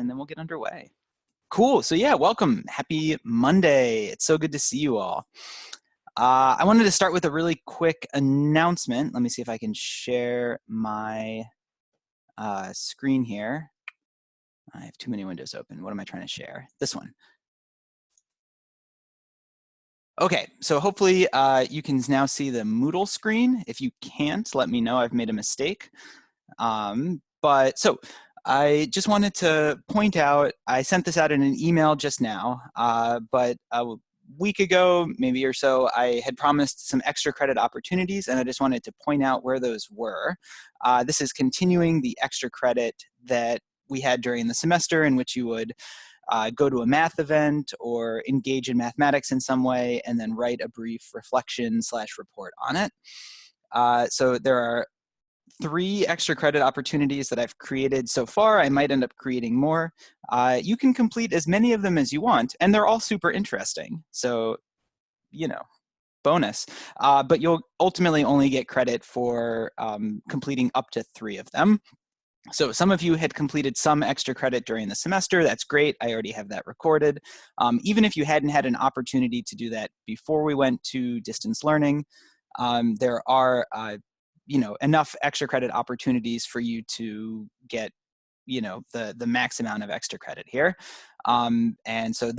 and then we'll get underway. Cool. So yeah, welcome. Happy Monday. It's so good to see you all. I wanted to start with a really quick announcement. Let me see if I can share my screen here. I have too many windows open. What am I trying to share? This one. Okay, so hopefully you can now see the Moodle screen. If you can't, let me know. I've made a mistake. So I just wanted to point out, I sent this out in an email just now, but a week ago, maybe or so, I had promised some extra credit opportunities, and I just wanted to point out where those were. This is continuing the extra credit that we had during the semester, in which you would go to a math event or engage in mathematics in some way, and then write a brief reflection/report on it. So there are 3 extra credit opportunities that I've created so far. I might end up creating more. You can complete as many of them as you want, and they're all super interesting. So, you know, bonus. But you'll ultimately only get credit for completing up to 3 of them. So some of you had completed some extra credit during the semester. That's great. I already have that recorded. Even if you hadn't had an opportunity to do that before we went to distance learning, there are enough extra credit opportunities for you to get the max amount of extra credit here. And so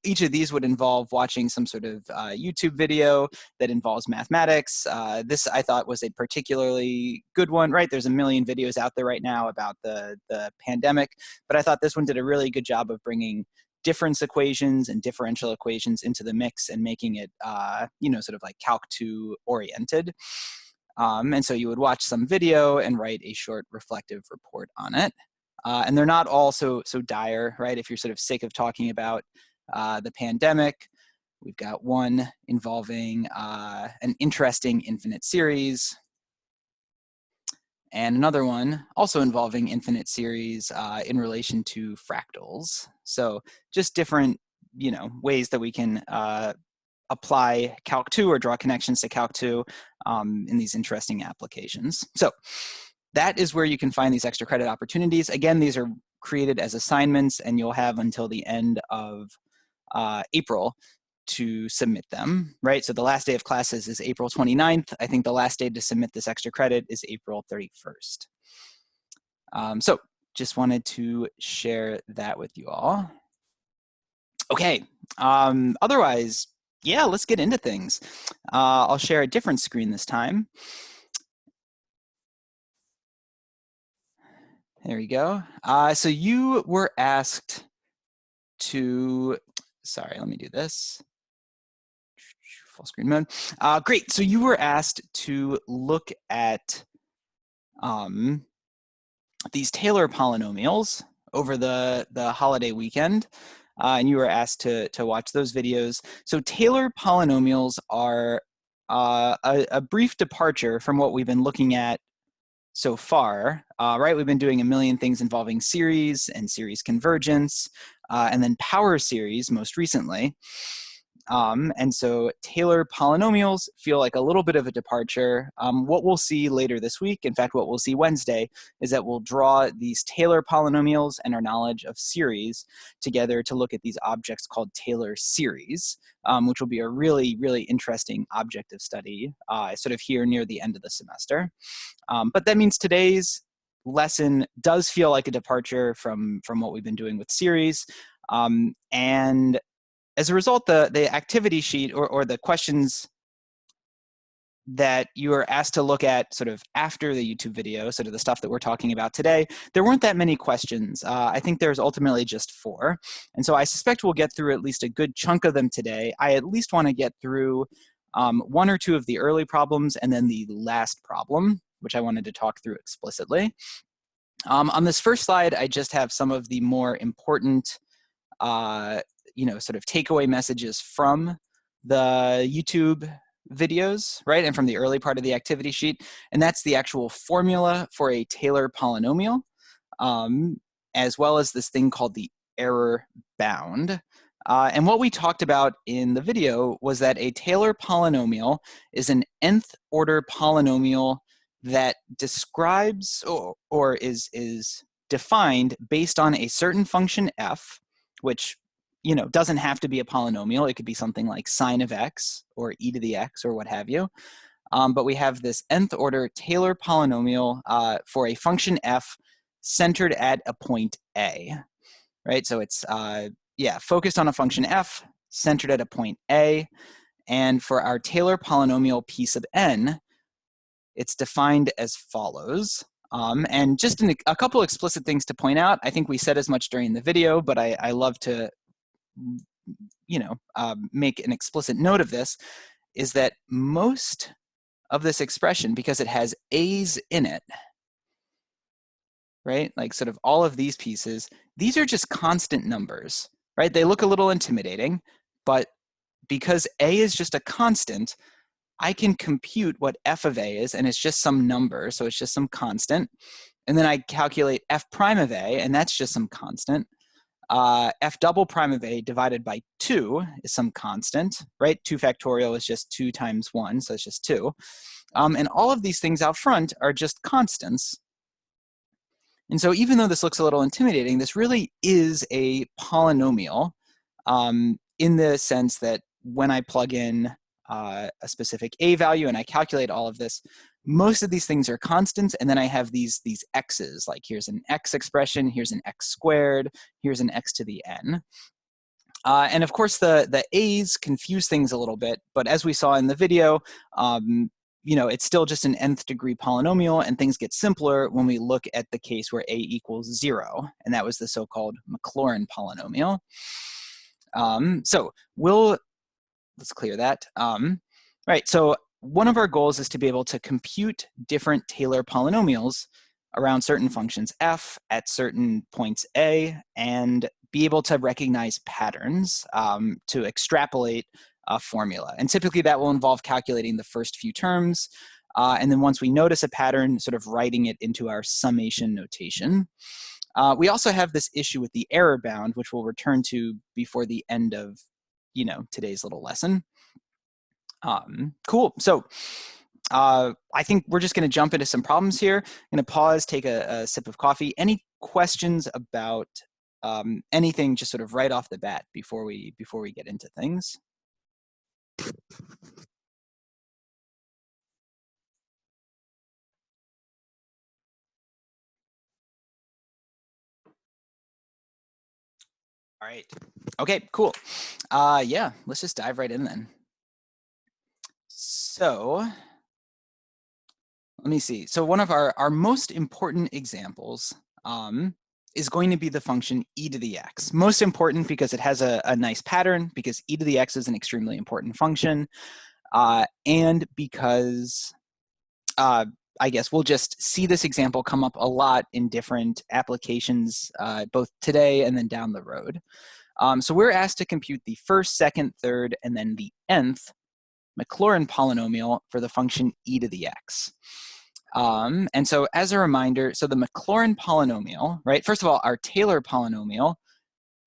each of these would involve watching some sort of YouTube video that involves mathematics. This I thought was a particularly good one, right? There's a million videos out there right now about the pandemic, but I thought this one did a really good job of bringing difference equations and differential equations into the mix and making it, sort of like Calc2 oriented. And so you would watch some video and write a short reflective report on it. And they're not all so dire, right? If you're sort of sick of talking about the pandemic, we've got one involving an interesting infinite series, and another one also involving infinite series in relation to fractals. So just different, ways that we can apply Calc2 or draw connections to Calc2 in these interesting applications. So that is where you can find these extra credit opportunities. Again, these are created as assignments, and you'll have until the end of April to submit them, right? So the last day of classes is April 29th. I think the last day to submit this extra credit is April 31st. So just wanted to share that with you all. Okay, otherwise, yeah, let's get into things. I'll share a different screen this time. There we go. So you were asked to, sorry, let me do this. Full screen mode. Great, so you were asked to look at these Taylor polynomials over the holiday weekend. And you were asked to watch those videos. So Taylor polynomials are a brief departure from what we've been looking at so far, right? We've been doing a million things involving series and series convergence, and then power series most recently. And so Taylor polynomials feel like a little bit of a departure. What we'll see later this week, in fact, what we'll see Wednesday, is that we'll draw these Taylor polynomials and our knowledge of series together to look at these objects called Taylor series, which will be a really, really interesting object of study sort of here near the end of the semester. But that means today's lesson does feel like a departure from what we've been doing with series. And as a result, the activity sheet or the questions that you are asked to look at sort of after the YouTube video, sort of the stuff that we're talking about today, there weren't that many questions. I think there's ultimately just 4. And so I suspect we'll get through at least a good chunk of them today. I at least want to get through 1 or 2 of the early problems and then the last problem, which I wanted to talk through explicitly. On this first slide, I just have some of the more important sort of takeaway messages from the YouTube videos, right? And from the early part of the activity sheet. And that's the actual formula for a Taylor polynomial, as well as this thing called the error bound. And what we talked about in the video was that a Taylor polynomial is an nth order polynomial that describes or is defined based on a certain function f, which doesn't have to be a polynomial. It could be something like sine of x or e to the x or what have you. But we have this nth order Taylor polynomial for a function f centered at a point A, right? So it's, focused on a function f centered at a point A. And for our Taylor polynomial p sub n, it's defined as follows. And just a couple explicit things to point out. I think we said as much during the video, but I love to make an explicit note of this, is that most of this expression, because it has a's in it, right? Like sort of all of these pieces, these are just constant numbers, right? They look a little intimidating, but because a is just a constant, I can compute what f of a is, and it's just some number, so it's just some constant. And then I calculate f prime of a, and that's just some constant. F double prime of a divided by 2 is some constant, right? 2 factorial is just 2 times 1, so it's just 2. And all of these things out front are just constants. And so even though this looks a little intimidating, this really is a polynomial in the sense that when I plug in a specific a value and I calculate all of this, most of these things are constants, and then I have these x's, like here's an x expression, here's an x squared, here's an x to the n. And of course, the a's confuse things a little bit, but as we saw in the video, it's still just an nth degree polynomial, and things get simpler when we look at the case where a equals 0, and that was the so-called Maclaurin polynomial. So let's clear that. Right, so one of our goals is to be able to compute different Taylor polynomials around certain functions f at certain points a, and be able to recognize patterns to extrapolate a formula. And typically that will involve calculating the first few terms, and then once we notice a pattern, sort of writing it into our summation notation. We also have this issue with the error bound, which we'll return to before the end of today's little lesson. Cool. So I think we're just going to jump into some problems here. I'm going to pause, take a sip of coffee. Any questions about anything, just sort of right off the bat before we get into things? All right. Okay, cool. Yeah, let's just dive right in then. So let me see. So one of our most important examples is going to be the function e to the x. Most important because it has a nice pattern, because e to the x is an extremely important function, and because I guess we'll just see this example come up a lot in different applications, both today and then down the road. So we're asked to compute the first, second, third, and then the nth Maclaurin polynomial for the function e to the x. And so as a reminder, so the Maclaurin polynomial, right? First of all, our Taylor polynomial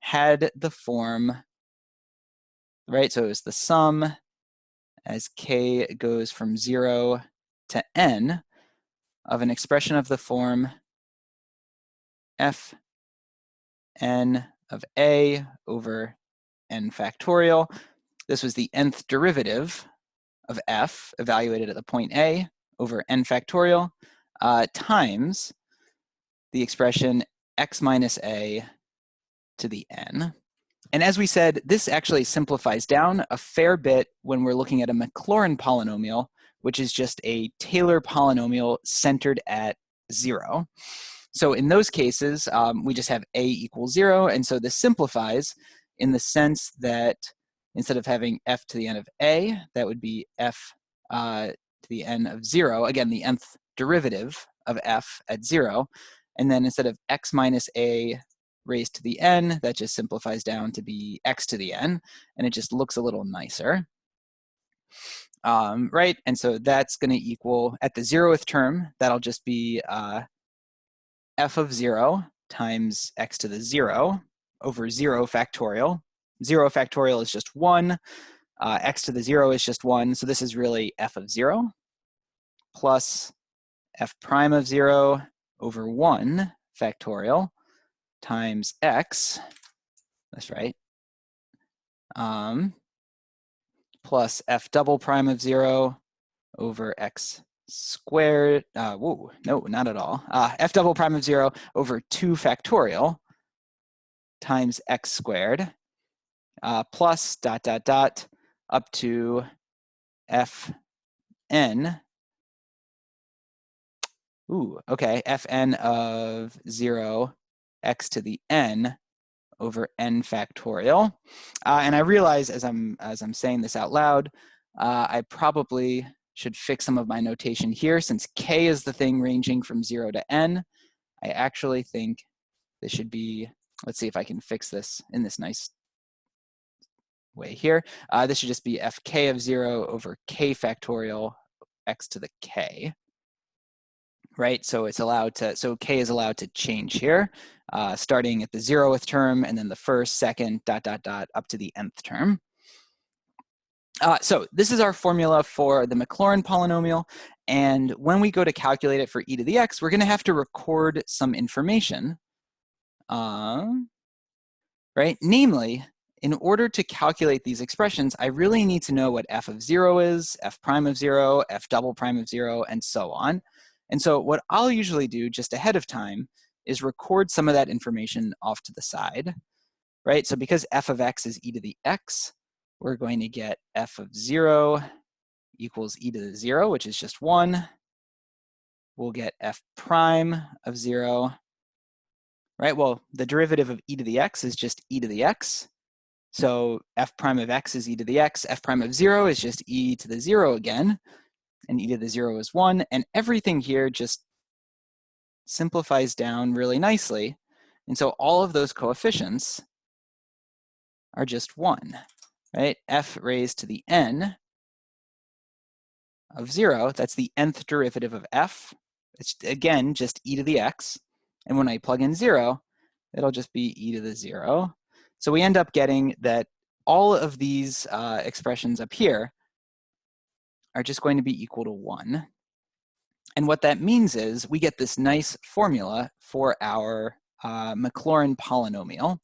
had the form, right? So it was the sum as k goes from 0 to n of an expression of the form f n of a over n factorial. This was the nth derivative of f evaluated at the point a over n factorial times the expression x minus a to the n. And as we said, this actually simplifies down a fair bit when we're looking at a Maclaurin polynomial, which is just a Taylor polynomial centered at 0. So in those cases, we just have a equals 0, and so this simplifies in the sense that instead of having f to the n of a, that would be f to the n of 0, again, the nth derivative of f at 0, and then instead of x minus a raised to the n, that just simplifies down to be x to the n, and it just looks a little nicer. Right, and so that's going to equal, at the 0th term, that'll just be f of 0 times x to the 0 over 0 factorial. 0 factorial is just 1. X to the 0 is just 1. So this is really f of 0 plus f prime of 0 over 1 factorial times x, that's right, plus f double prime of 0 over x squared, whoa, no, not at all, f double prime of 0 over 2 factorial times x squared, plus dot, dot, dot, up to fn, fn of 0, x to the n over n factorial. And I realize as I'm saying this out loud, I probably should fix some of my notation here. Since k is the thing ranging from 0 to n, I actually think this should be, let's see if I can fix this in this nice way here. This should just be fk of 0 over k factorial x to the k. Right, so it's allowed to, so k is allowed to change here, starting at the 0th term and then the first, second, dot, dot, dot, up to the nth term. So this is our formula for the Maclaurin polynomial, and when we go to calculate it for e to the x, we're going to have to record some information, right? Namely, in order to calculate these expressions, I really need to know what f of 0 is, f prime of 0, f double prime of 0, and so on. And so what I'll usually do just ahead of time is record some of that information off to the side, right? So because f of x is e to the x, we're going to get f of 0 equals e to the 0, which is just 1. We'll get f prime of 0, right? Well, the derivative of e to the x is just e to the x. So f prime of x is e to the x. F prime of 0 is just e to the 0 again. And e to the 0 is 1. And everything here just simplifies down really nicely. And so all of those coefficients are just 1, right? F raised to the n of 0, that's the nth derivative of f. It's, again, just e to the x. And when I plug in 0, it'll just be e to the 0. So we end up getting that all of these expressions up here are just going to be equal to 1. And what that means is we get this nice formula for our Maclaurin polynomial,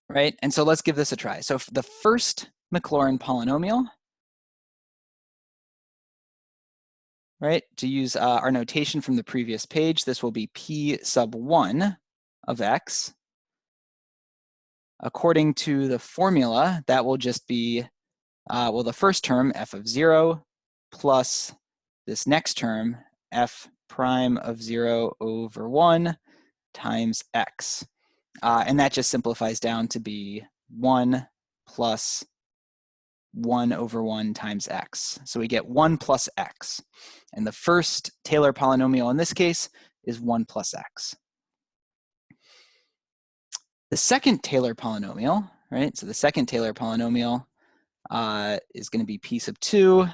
right? And so let's give this a try. So the first Maclaurin polynomial, right, to use our notation from the previous page, this will be p sub 1 of x. According to the formula, that will just be, well, the first term, f of 0, plus this next term, f prime of 0 over 1 times x. And that just simplifies down to be 1 plus 1 over 1 times x. So we get 1 plus x. And the first Taylor polynomial in this case is 1 plus x. The second Taylor polynomial, right? So the second Taylor polynomial is going to be p sub 2,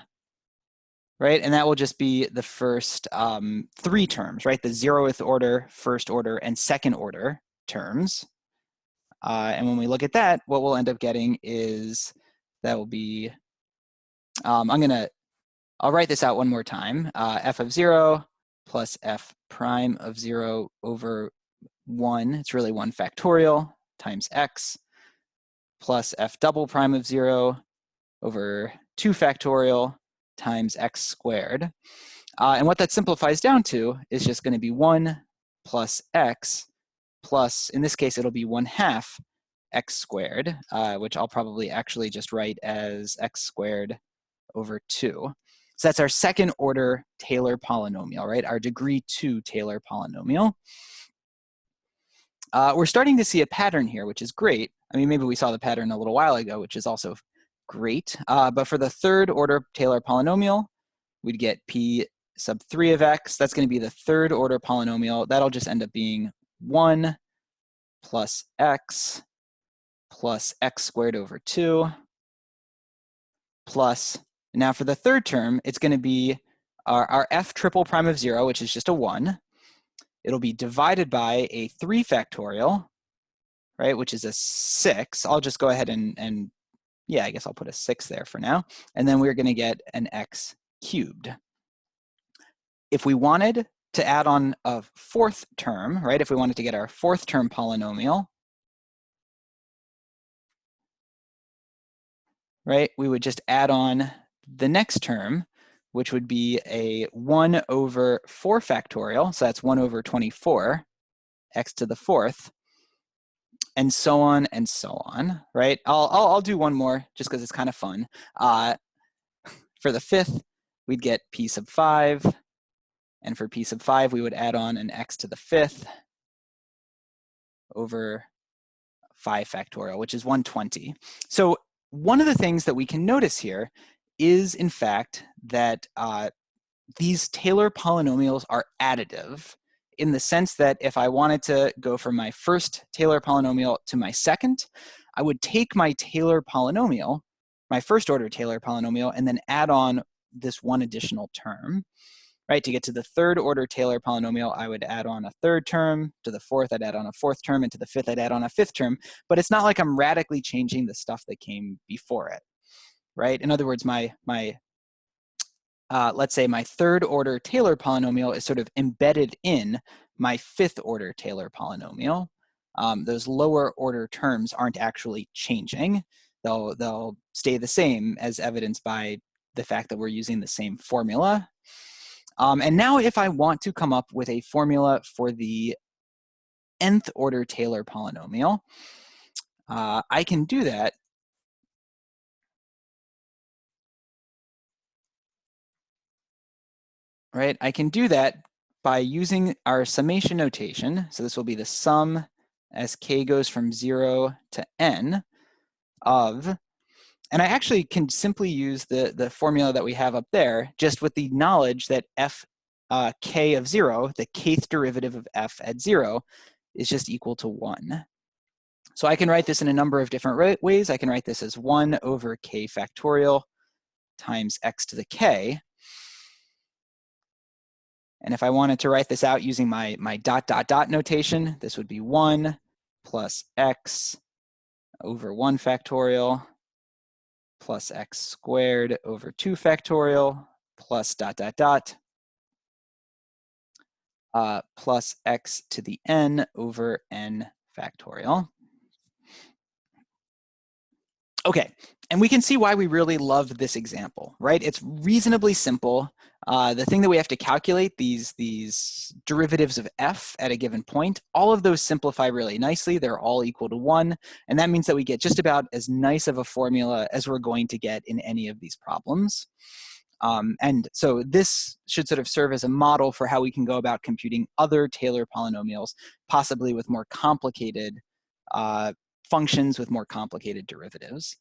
right? And that will just be the first 3 terms, right? The 0th order, first order, and second order terms. And when we look at that, what we'll end up getting is that will be, I'll write this out one more time. F of 0 plus f prime of 0 over 1, it's really 1 factorial, times x, plus f double prime of 0 over 2 factorial times x squared. And what that simplifies down to is just going to be 1 plus x plus, in this case, it'll be 1/2 x squared, which I'll probably actually just write as x squared over 2. So that's our second order Taylor polynomial, right? Our degree 2 Taylor polynomial. We're starting to see a pattern here, which is great. I mean, maybe we saw the pattern a little while ago, which is also great. But for the third order Taylor polynomial, we'd get p sub 3 of x. That's going to be the third order polynomial. That'll just end up being 1 plus x squared over 2 plus, now for the third term, it's going to be our f triple prime of 0, which is just a 1. It'll be divided by a 3 factorial, right, which is a 6. I'll just go ahead and yeah, I guess I'll put a 6 there for now. And then we're going to get an x cubed. If we wanted to add on a fourth term, right? If we wanted to get our fourth term polynomial, right, we would just add on the next term, which would be a 1 over 4 factorial. So that's 1 over 24, x to the fourth, and so on, right? I'll do one more just because it's kind of fun. For the fifth, we'd get p sub 5. And for p sub 5, we would add on an x to the fifth over 5 factorial, which is 120. So one of the things that we can notice here is, in fact, that these Taylor polynomials are additive in the sense that if I wanted to go from my first Taylor polynomial to my second, I would take my Taylor polynomial, my first order Taylor polynomial, and then add on this one additional term. Right, to get to the third order Taylor polynomial, I would add on a third term. To the fourth, I'd add on a fourth term. And to the fifth, I'd add on a fifth term. But it's not like I'm radically changing the stuff that came before it, right? In other words, let's say my third order Taylor polynomial is sort of embedded in my fifth order Taylor polynomial. Those lower order terms aren't actually changing. They'll stay the same, as evidenced by the fact that we're using the same formula. And now if I want to come up with a formula for the nth order Taylor polynomial, I can do that right? I can do that by using our summation notation. So this will be the sum as k goes from 0 to n of, and I actually can simply use the formula that we have up there, just with the knowledge that f k of 0, the kth derivative of f at 0, is just equal to 1. So I can write this in a number of different ways. I can write this as 1 over k factorial times x to the k. And if I wanted to write this out using my dot, dot, dot notation, this would be 1 plus x over 1 factorial plus x squared over 2 factorial plus dot, dot, dot plus x to the n over n factorial. Okay, and we can see why we really love this example, right? It's reasonably simple. The thing that we have to calculate, these derivatives of f at a given point, all of those simplify really nicely. They're all equal to 1, and that means that we get just about as nice of a formula as we're going to get in any of these problems. And so this should sort of serve as a model for how we can go about computing other Taylor polynomials, possibly with more complicated functions with more complicated derivatives.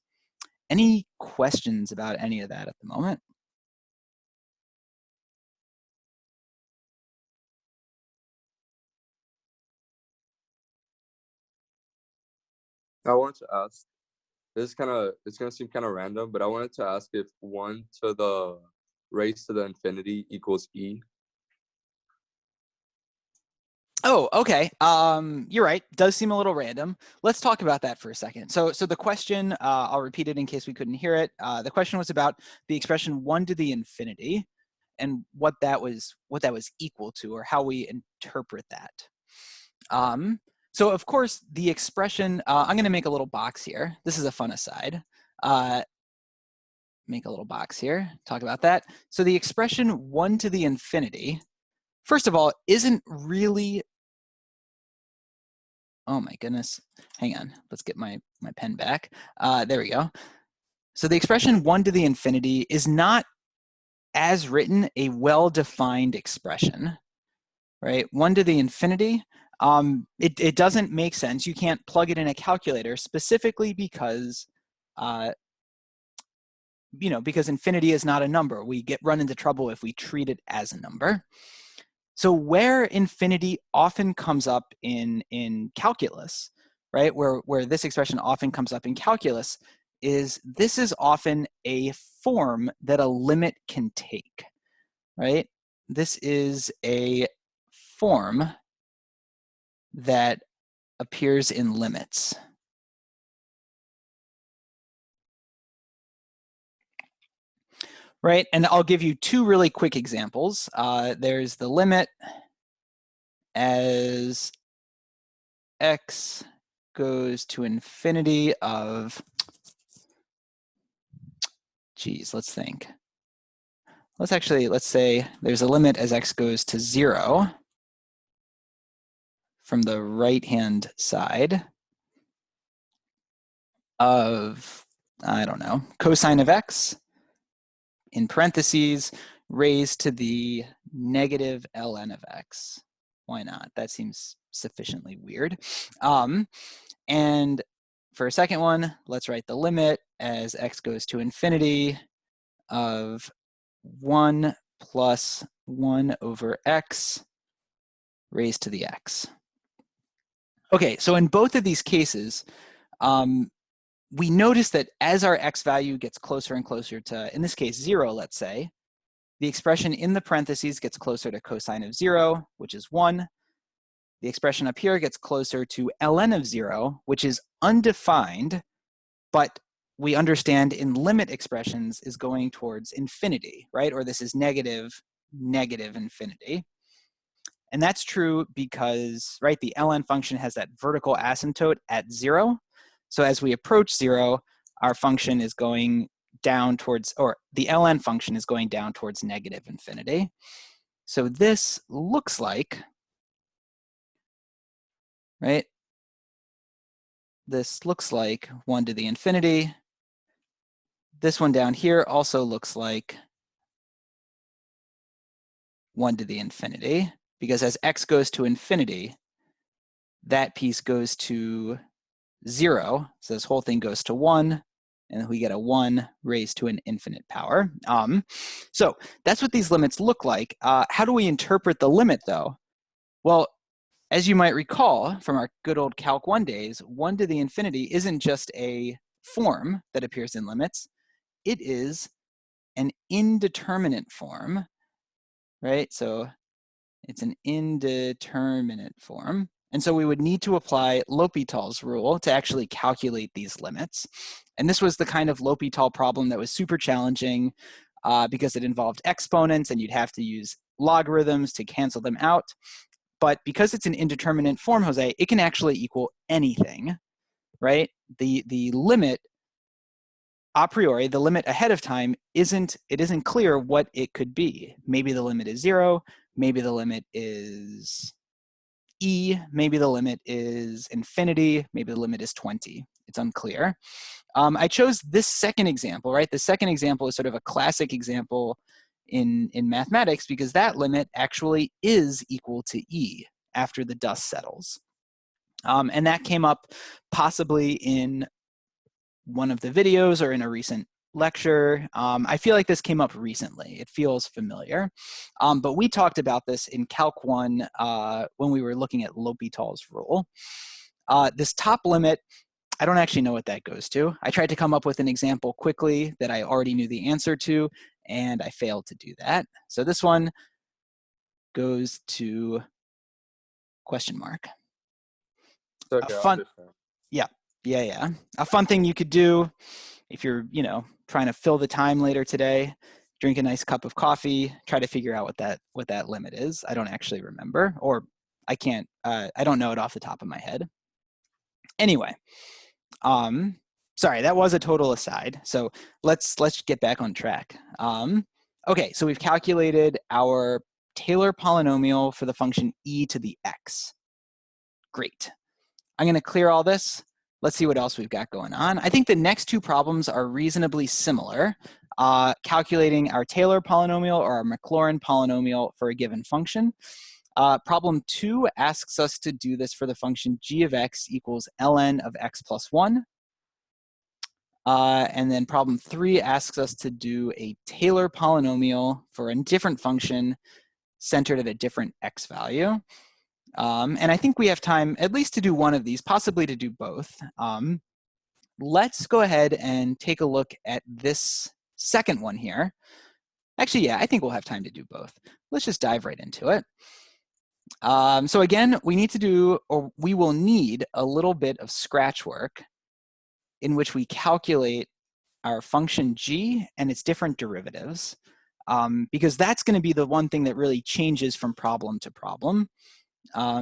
Any questions about any of that at the moment? I wanted to ask, it's gonna seem kind of random, but I wanted to ask if 1 to the raised to the infinity equals e. Oh, okay. You're right. Does seem a little random. Let's talk about that for a second. So the question, I'll repeat it in case we couldn't hear it. The question was about the expression 1 to the infinity and what that was equal to, or how we interpret that. So of course, the expression, I'm going to make a little box here. This is a fun aside. Make a little box here, talk about that. So the expression 1 to the infinity, first of all, isn't really, oh my goodness, hang on, let's get my pen back. There we go. So the expression 1 to the infinity is not, as written, a well-defined expression, right? 1 to the infinity, it doesn't make sense. You can't plug it in a calculator, specifically because, because infinity is not a number. We run into trouble if we treat it as a number. So where infinity often comes up in calculus, right, where this expression often comes up in calculus, is this is often a form that a limit can take, right? This is a form that appears in limits. Right, and I'll give you two really quick examples. There's the limit as x goes to infinity of, geez, let's think. Let's say there's a limit as x goes to 0 from the right-hand side of, I don't know, cosine of x in parentheses raised to the negative ln of x. Why not? That seems sufficiently weird. And for a second one, let's write the limit as x goes to infinity of 1 plus 1 over x raised to the x. Okay, so in both of these cases, we notice that as our x value gets closer and closer to, in this case, 0, let's say, the expression in the parentheses gets closer to cosine of 0, which is 1. The expression up here gets closer to ln of 0, which is undefined, but we understand in limit expressions is going towards infinity, right? Or this is negative infinity. And that's true because, right, the ln function has that vertical asymptote at 0. So as we approach 0, our function is going down towards, or the ln function is going down towards negative infinity. So this looks like, right, this looks like 1 to the infinity. This one down here also looks like 1 to the infinity, because as x goes to infinity, that piece goes to 0. So this whole thing goes to 1, and we get a 1 raised to an infinite power. So that's what these limits look like. How do we interpret the limit, though? Well, as you might recall from our good old Calc 1 days, 1 to the infinity isn't just a form that appears in limits. It is an indeterminate form, right? So it's an indeterminate form. And so we would need to apply L'Hopital's rule to actually calculate these limits. And this was the kind of L'Hopital problem that was super challenging because it involved exponents and you'd have to use logarithms to cancel them out. But because it's an indeterminate form, Jose, it can actually equal anything, right? The limit, a priori, the limit ahead of time isn't clear what it could be. Maybe the limit is 0, maybe the limit is e, maybe the limit is infinity, maybe the limit is 20. It's unclear. I chose this second example, right? The second example is sort of a classic example in mathematics because that limit actually is equal to e after the dust settles. And that came up possibly in one of the videos or in a recent lecture. I feel like this came up recently. It feels familiar. But we talked about this in Calc 1 when we were looking at L'Hopital's rule. This top limit, I don't actually know what that goes to. I tried to come up with an example quickly that I already knew the answer to, and I failed to do that. So this one goes to question mark. Okay, A I fun, understand. yeah. A fun thing you could do if you're, trying to fill the time later today, drink a nice cup of coffee, try to figure out what that limit is. I don't actually remember, or I can't, I don't know it off the top of my head. Anyway, sorry, that was a total aside. So let's get back on track. Okay, so we've calculated our Taylor polynomial for the function e to the x. Great. I'm going to clear all this. Let's see what else we've got going on. I think the next two problems are reasonably similar. Calculating our Taylor polynomial or our Maclaurin polynomial for a given function. Problem 2 asks us to do this for the function g of x equals ln of x plus 1. And then problem 3 asks us to do a Taylor polynomial for a different function centered at a different x value. And I think we have time at least to do one of these, possibly to do both. Let's go ahead and take a look at this second one here. Actually, yeah, I think we'll have time to do both. Let's just dive right into it. So again, we will need a little bit of scratch work in which we calculate our function g and its different derivatives, because that's going to be the one thing that really changes from problem to problem.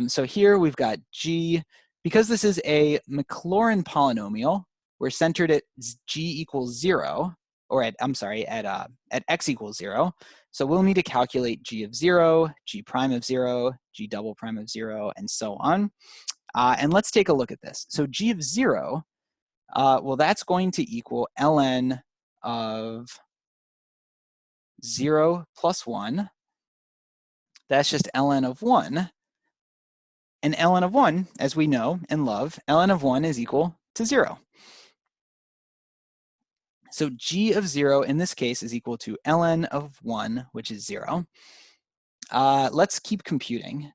So here we've got g, because this is a Maclaurin polynomial, we're centered at g equals 0, or at, I'm sorry, at x equals 0. So we'll need to calculate g of 0, g prime of 0, g double prime of 0, and so on. And let's take a look at this. So g of 0, well, that's going to equal ln of 0 plus 1. That's just ln of 1. And ln of 1, as we know and love, ln of 1 is equal to 0. So g of 0 in this case is equal to ln of 1, which is 0. Let's keep computing.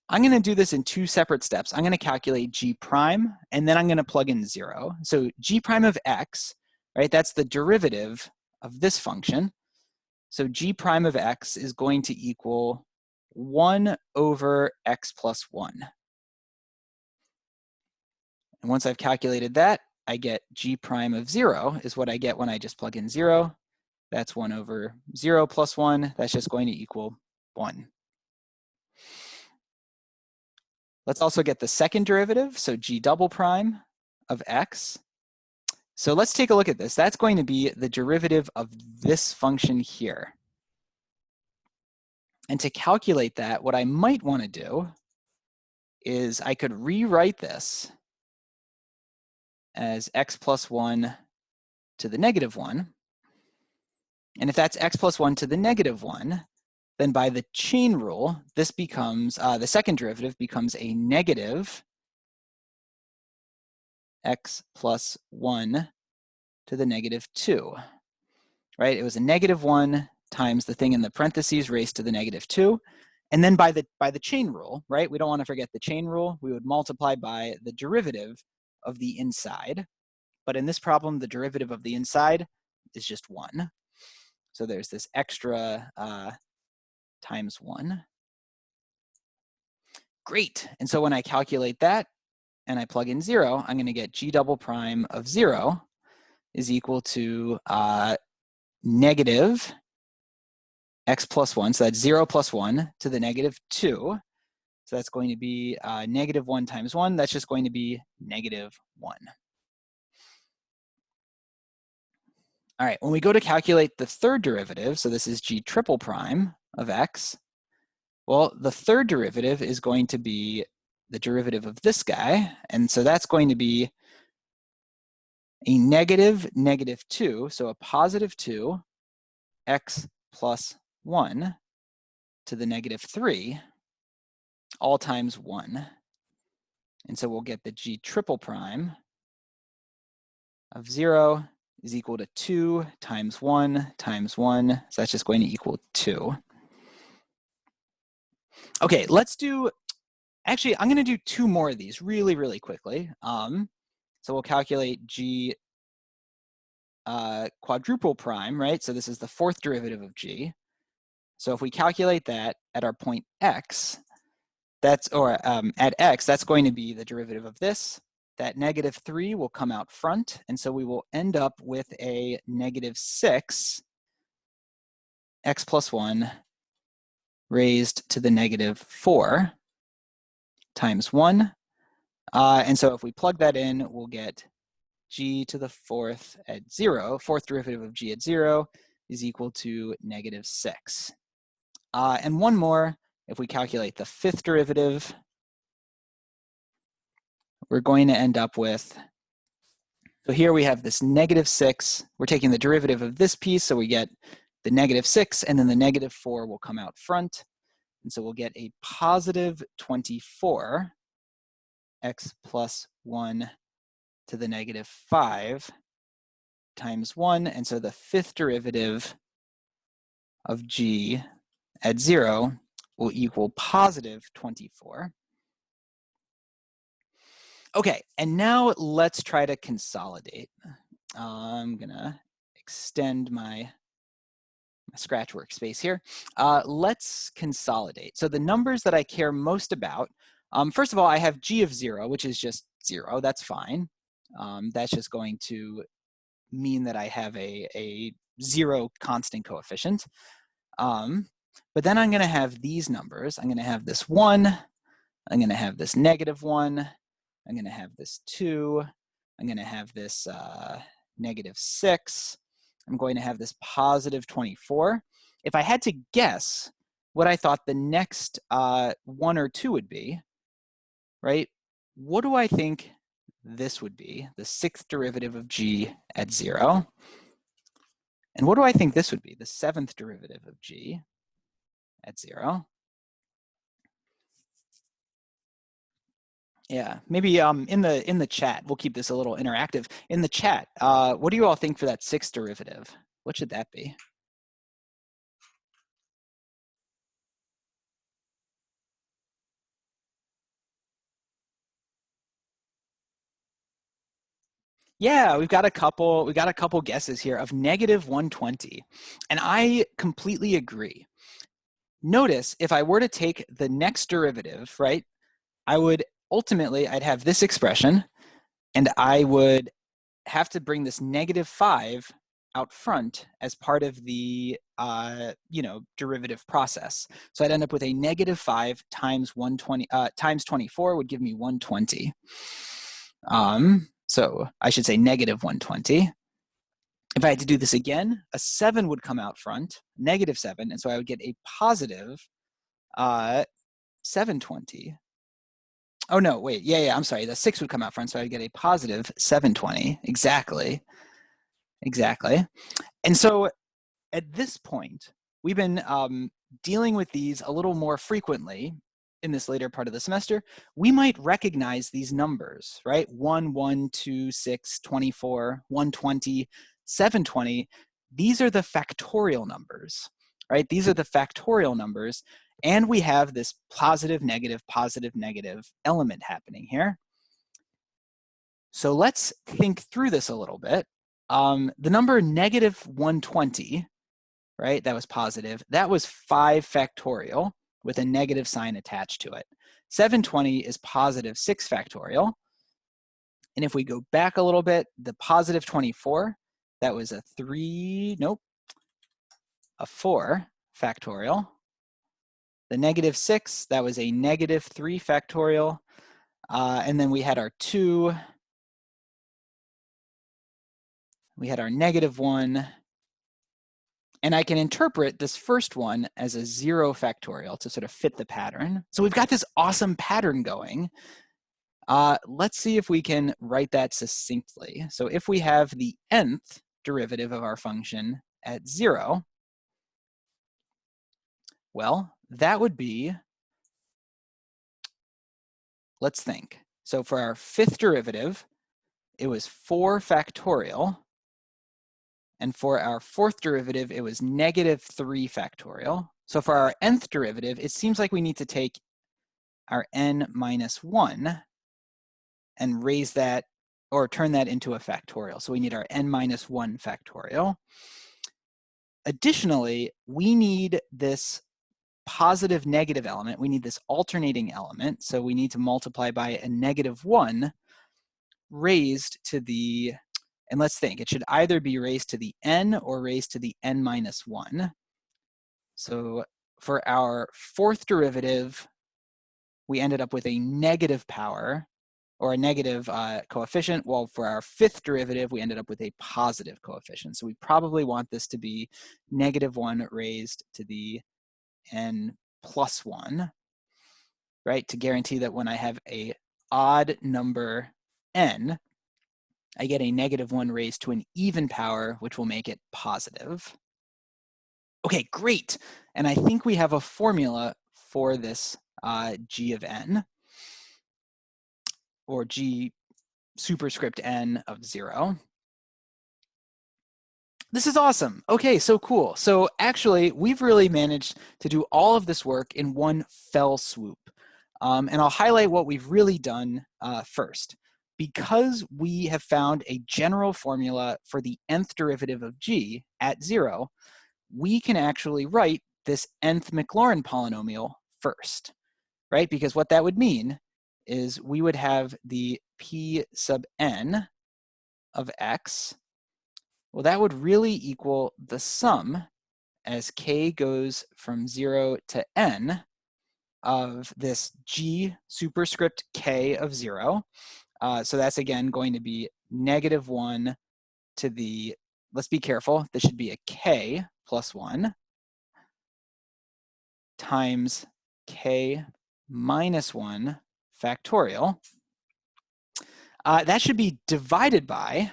I'm going to do this in two separate steps. I'm going to calculate g prime, and then I'm going to plug in 0. So g prime of x, right, that's the derivative of this function. So g prime of x is going to equal 1 over x plus 1. And once I've calculated that, I get g prime of 0 is what I get when I just plug in 0. That's 1 over 0 plus 1. That's just going to equal 1. Let's also get the second derivative, so g double prime of x. So let's take a look at this. That's going to be the derivative of this function here. And to calculate that, what I might want to do is I could rewrite this as x plus 1 to the negative 1. And if that's x plus 1 to the negative 1, then by the chain rule, this becomes, the second derivative becomes a negative x plus 1 to the negative 2, right? It was a negative 1 times the thing in the parentheses raised to the negative 2. And then by the chain rule, right? We don't want to forget the chain rule. We would multiply by the derivative of the inside. But in this problem, the derivative of the inside is just 1. So there's this extra times 1. Great. And so when I calculate that and I plug in 0, I'm going to get g double prime of 0 is equal to negative x plus 1. So that's 0 plus 1 to the negative 2. So that's going to be negative 1 times 1. That's just going to be negative 1. All right, when we go to calculate the third derivative, so this is g triple prime of x, well, the third derivative is going to be the derivative of this guy. And so that's going to be a negative negative 2, so a positive 2, x plus 1 to the negative 3, all times 1. And so we'll get the g triple prime of 0 is equal to 2 times 1 times 1. So that's just going to equal 2. Okay, let's do, actually, I'm going to do two more of these really, really quickly. So we'll calculate g quadruple prime, right? So this is the fourth derivative of g. So if we calculate that at our point x, that's, or at x, that's going to be the derivative of this. That negative 3 will come out front, and so we will end up with a negative 6 x plus 1 raised to the negative 4 times 1. And so if we plug that in, we'll get g to the fourth at 0. Fourth derivative of g at 0 is equal to negative 6. And one more, if we calculate the fifth derivative, we're going to end up with, so here we have this negative 6. We're taking the derivative of this piece, so we get the negative 6, and then the negative 4 will come out front. And so we'll get a positive 24 x plus 1 to the negative 5 times 1. And so the fifth derivative of g at 0 will equal positive 24. Okay, and now let's try to consolidate. I'm gonna extend my Scratch workspace here. Let's consolidate. So the numbers that I care most about, first of all, I have g of 0, which is just 0. That's fine. That's just going to mean that I have a 0 constant coefficient. But then I'm going to have these numbers. I'm going to have this 1. I'm going to have this -1. I'm going to have this 2. I'm going to have this -6. I'm going to have this +24. If I had to guess what I thought the next 1 or 2 would be, right? What do I think this would be? The 6th derivative of g at 0. And what do I think this would be? The 7th derivative of g at 0. Yeah, maybe in the chat, we'll keep this a little interactive. In the chat, what do you all think for that 6th derivative? What should that be? Yeah, we've got a couple guesses here of -120. And I completely agree. Notice if I were to take the next derivative, right, I would ultimately, I'd have this expression, and I would have to bring this -5 out front as part of the derivative process. So I'd end up with a -5 times 120 times 24 would give me 120. So I should say -120. If I had to do this again, a 7 would come out front, -7, and so I would get a positive 720. Oh no, wait, yeah, I'm sorry. The 6 would come out front, so I'd get a positive 720. Exactly. And so at this point, we've been dealing with these a little more frequently in this later part of the semester. We might recognize these numbers, right? 1, 1, 2, 6, 24, 120, 720. These are the factorial numbers, right? These are the factorial numbers. And we have this positive, negative element happening here. So let's think through this a little bit. The number -120, right, that was positive, that was 5 factorial with a negative sign attached to it. 720 is positive 6 factorial. And if we go back a little bit, the positive 24, that was a 4 factorial. The -6, that was a -3 factorial. And then we had our 2. We had our -1. And I can interpret this first one as a 0 factorial to sort of fit the pattern. So we've got this awesome pattern going. Let's see if we can write that succinctly. So if we have the nth derivative of our function at 0, well, that would be, let's think. So for our 5th derivative, it was 4 factorial. And for our 4th derivative, it was -3 factorial. So for our nth derivative, it seems like we need to take our n-1 and raise that, or turn that into a factorial. So we need our n-1 factorial. Additionally, we need this positive negative element. We need this alternating element. So we need to multiply by a -1 raised to the, and let's think, it should either be raised to the n or raised to the n-1. So for our 4th derivative, we ended up with a negative power, or a negative coefficient, while for our 5th derivative, we ended up with a positive coefficient. So we probably want this to be -1 raised to the n+1, right? To guarantee that when I have a odd number n, I get a -1 raised to an even power, which will make it positive. Okay, great. And I think we have a formula for this g of n, or g superscript n of 0. This is awesome. Okay, so cool. So actually, we've really managed to do all of this work in one fell swoop. And I'll highlight what we've really done first. Because we have found a general formula for the nth derivative of g at 0, we can actually write this nth Maclaurin polynomial first, right? Because what that would mean is we would have the p sub n of x. Well, that would really equal the sum, as k goes from 0 to n, of this g superscript k of 0. So that's, again, going to be -1 to the, let's be careful, this should be a k plus 1 times k minus 1 factorial. That should be divided by,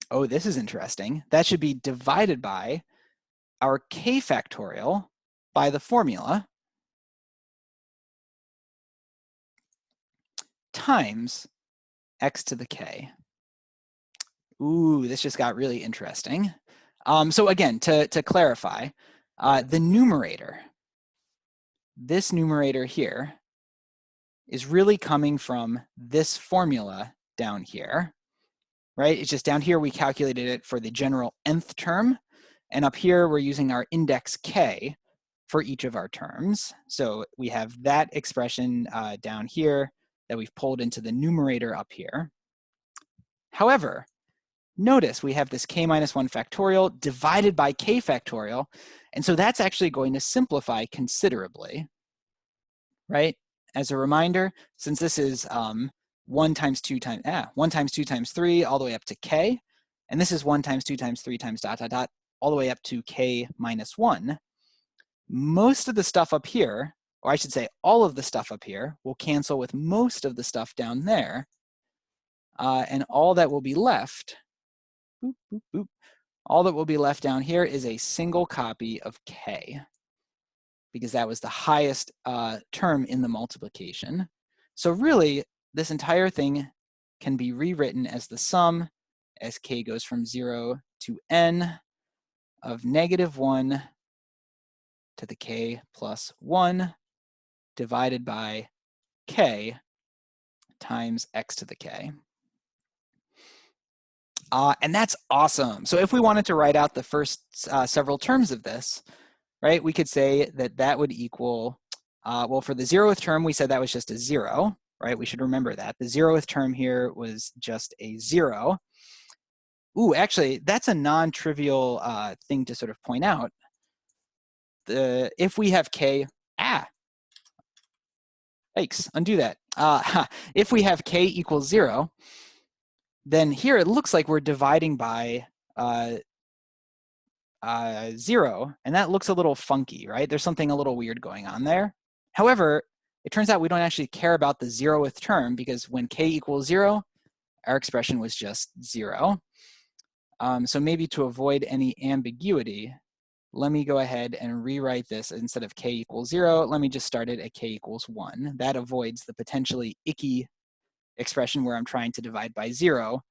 oh, this is interesting, that should be divided by our k factorial by the formula times x to the k. Ooh, this just got really interesting. So again, to clarify, the numerator, this numerator here, is really coming from this formula down here, right? It's just down here we calculated it for the general nth term, and up here we're using our index k for each of our terms. So we have that expression down here that we've pulled into the numerator up here. However, notice we have this k minus 1 factorial divided by k factorial, and so that's actually going to simplify considerably, right? As a reminder, since this is 1 times 2 times 3 all the way up to k, and this is 1 times 2 times 3 times ... all the way up to k minus 1, most of the stuff up here, or I should say all of the stuff up here, will cancel with most of the stuff down there, and all that will be left, boop, boop, boop, all that will be left down here is a single copy of k, because that was the highest term in the multiplication. So really, this entire thing can be rewritten as the sum as k goes from 0 to n of -1 to the k plus 1 divided by k times x to the k. And that's awesome. So if we wanted to write out the first several terms of this, right, we could say that that would equal, well, for the 0th term, we said that was just a 0, right? We should remember that. The 0th term here was just a 0. Ooh, actually, that's a non-trivial thing to sort of point out. If we have k, yikes, undo that. If we have k equals 0, then here it looks like we're dividing by 0, and that looks a little funky, right? There's something a little weird going on there. However, it turns out we don't actually care about the 0th term, because when k equals 0, our expression was just 0. So maybe to avoid any ambiguity, let me go ahead and rewrite this. Instead of k equals 0, let me just start it at k equals 1. That avoids the potentially icky expression where I'm trying to divide by 0,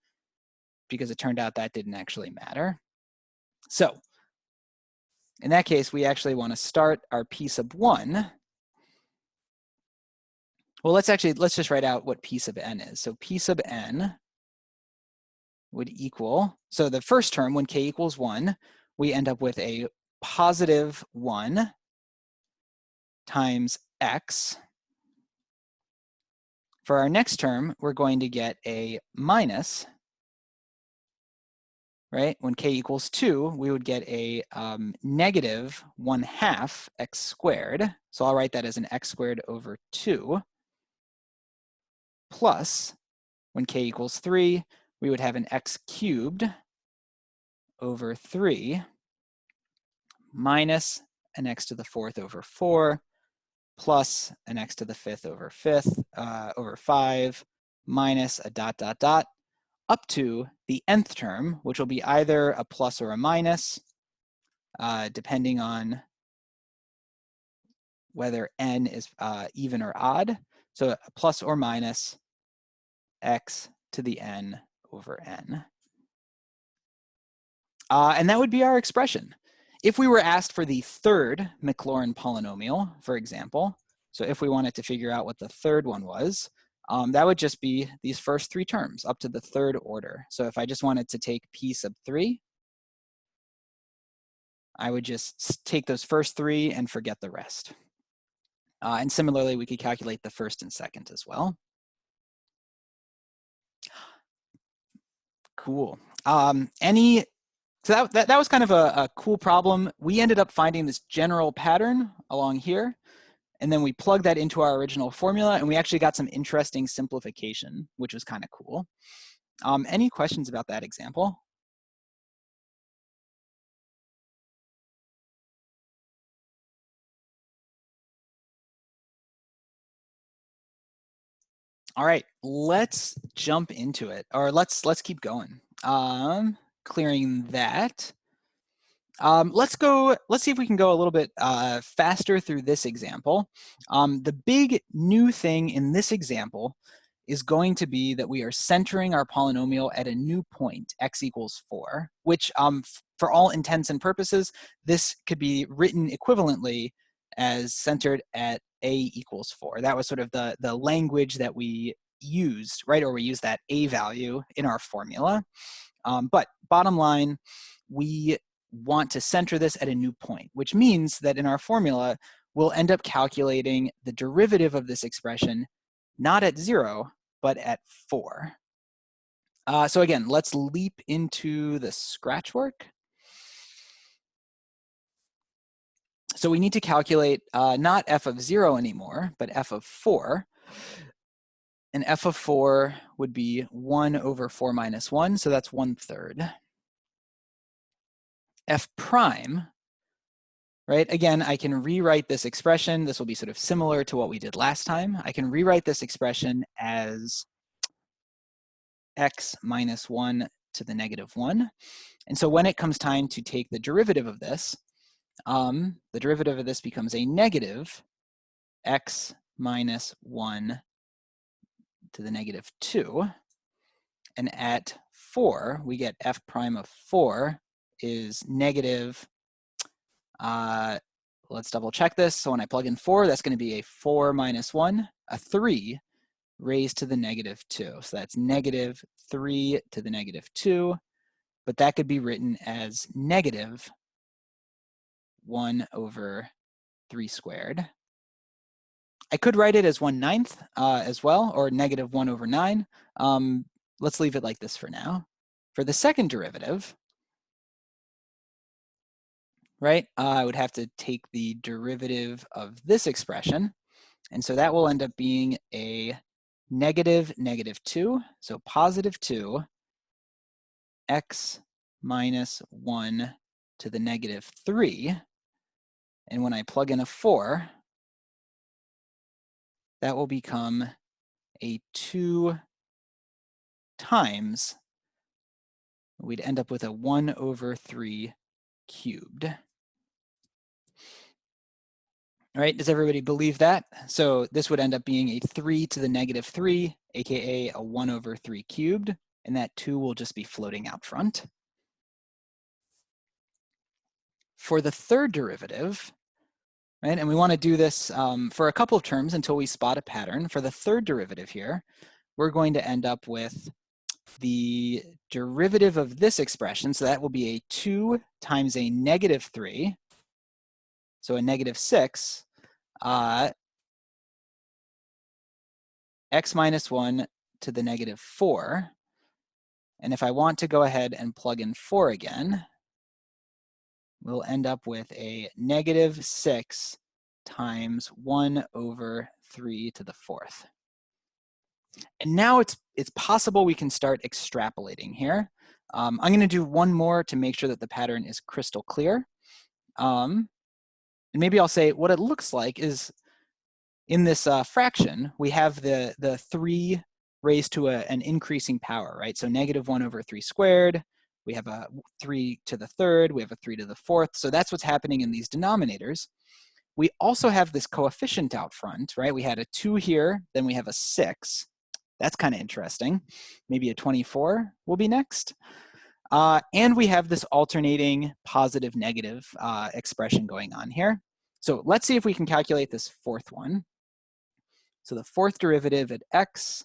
because it turned out that didn't actually matter. So in that case, we actually want to start our p sub 1. Well, let's just write out what p sub n is. So p sub n would equal, so the first term, when k equals 1, we end up with a positive 1 times x. For our next term, we're going to get a minus, right? When k equals 2, we would get a negative 1/2 x squared. So I'll write that as an x squared over 2, plus, when k equals 3, we would have an x cubed over 3 minus an x to the 4th over 4 plus an x to the 5th over 5 minus a ... up to the nth term, which will be either a plus or a minus, depending on whether n is even or odd. So a plus or minus x to the n over n. And that would be our expression. If we were asked for the third Maclaurin polynomial, for example, so if we wanted to figure out what the third one was, that would just be these first 3 terms up to the 3rd order. So if I just wanted to take p sub 3, I would just take those first 3 and forget the rest. And similarly, we could calculate the first and second as well. Cool. So that was kind of a cool problem. We ended up finding this general pattern along here. And then we plug that into our original formula, and we actually got some interesting simplification, which was kind of cool. Any questions about that example? All right, let's jump into it, or let's keep going. Clearing that. Let's see if we can go a little bit faster through this example. The big new thing in this example is going to be that we are centering our polynomial at a new point, x equals 4, which for all intents and purposes, this could be written equivalently as centered at a equals 4. That was sort of the language that we used, right? Or we used that a value in our formula. But bottom line, we want to center this at a new point, which means that in our formula, we'll end up calculating the derivative of this expression not at 0, but at 4. So again, let's leap into the scratch work. So we need to calculate not f of 0 anymore, but f of 4. And f of 4 would be 1 over 4 minus 1, so that's 1/3. F prime, right? Again, I can rewrite this expression. This will be sort of similar to what we did last time. I can rewrite this expression as x minus 1 to the negative 1. And so when it comes time to take the derivative of this, the derivative of this becomes a negative x minus 1 to the negative 2. And at 4, we get f prime of 4 is negative, let's double check this. So when I plug in 4, that's going to be a 4 minus 1, a 3 raised to the negative 2. So that's negative 3 to the negative 2. But that could be written as negative 1 over 3 squared. I could write it as 1/9 as well, or negative 1 over 9. Let's leave it like this for now. For the second derivative, right, I would have to take the derivative of this expression. And so that will end up being a negative 2, so positive 2, x minus 1 to the negative 3. And when I plug in a 4, that will become a 2 times, we'd end up with a 1 over 3 cubed. All right, does everybody believe that? So this would end up being a 3 to the negative 3, aka a 1 over 3 cubed, and that 2 will just be floating out front. For the third derivative, right, and we want to do this for a couple of terms until we spot a pattern. For the third derivative here, we're going to end up with the derivative of this expression, so that will be a 2 times a negative 3, so a negative 6, x minus 1 to the negative 4. And if I want to go ahead and plug in 4 again, we'll end up with a negative 6 times 1 over 3 to the 4th. And now it's possible we can start extrapolating here. I'm going to do one more to make sure that the pattern is crystal clear. And maybe I'll say what it looks like is in this fraction, we have the 3 raised to an increasing power, right? So negative 1 over 3 squared. We have a 3 to the 3rd. We have a 3 to the 4th. So that's what's happening in these denominators. We also have this coefficient out front, right? We had a 2 here, then we have a 6. That's kind of interesting. Maybe a 24 will be next. And we have this alternating positive negative expression going on here. So let's see if we can calculate this fourth one. So the fourth derivative at x,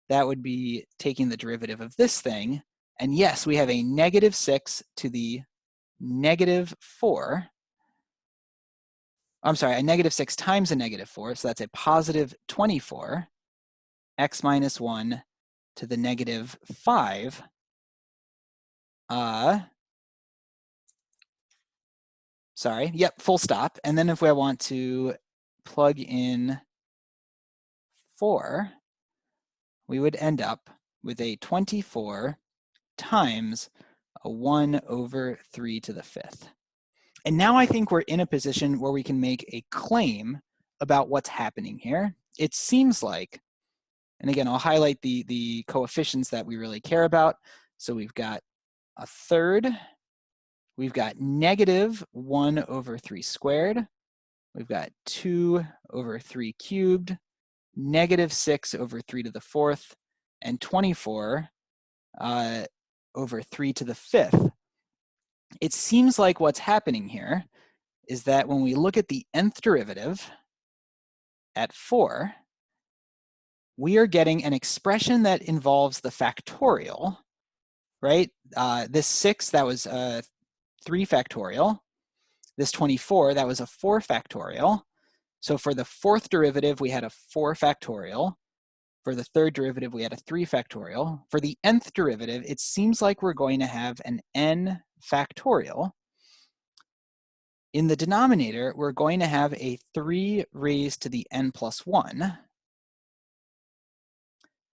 that would be taking the derivative of this thing. And yes, we have a negative 6 to the negative 4. I'm sorry, a negative 6 times a negative 4. So that's a positive 24, x minus 1 to the negative 5. Sorry, yep, full stop. And then if I want to plug in 4, we would end up with a 24 times a 1 over 3 to the 5th. And now I think we're in a position where we can make a claim about what's happening here. It seems like, and again, I'll highlight the coefficients that we really care about. So we've got a third, we've got negative 1 over 3 squared, we've got 2 over 3 cubed, negative 6 over 3 to the 4th, and 24 over 3 to the 5th. It seems like what's happening here is that when we look at the nth derivative at 4, we are getting an expression that involves the factorial, right? This 6, that was 3 factorial. This 24, that was a 4 factorial. So for the 4th derivative, we had a 4 factorial. For the 3rd derivative, we had a 3 factorial. For the nth derivative, it seems like we're going to have an n factorial. In the denominator, we're going to have a 3 raised to the n plus 1.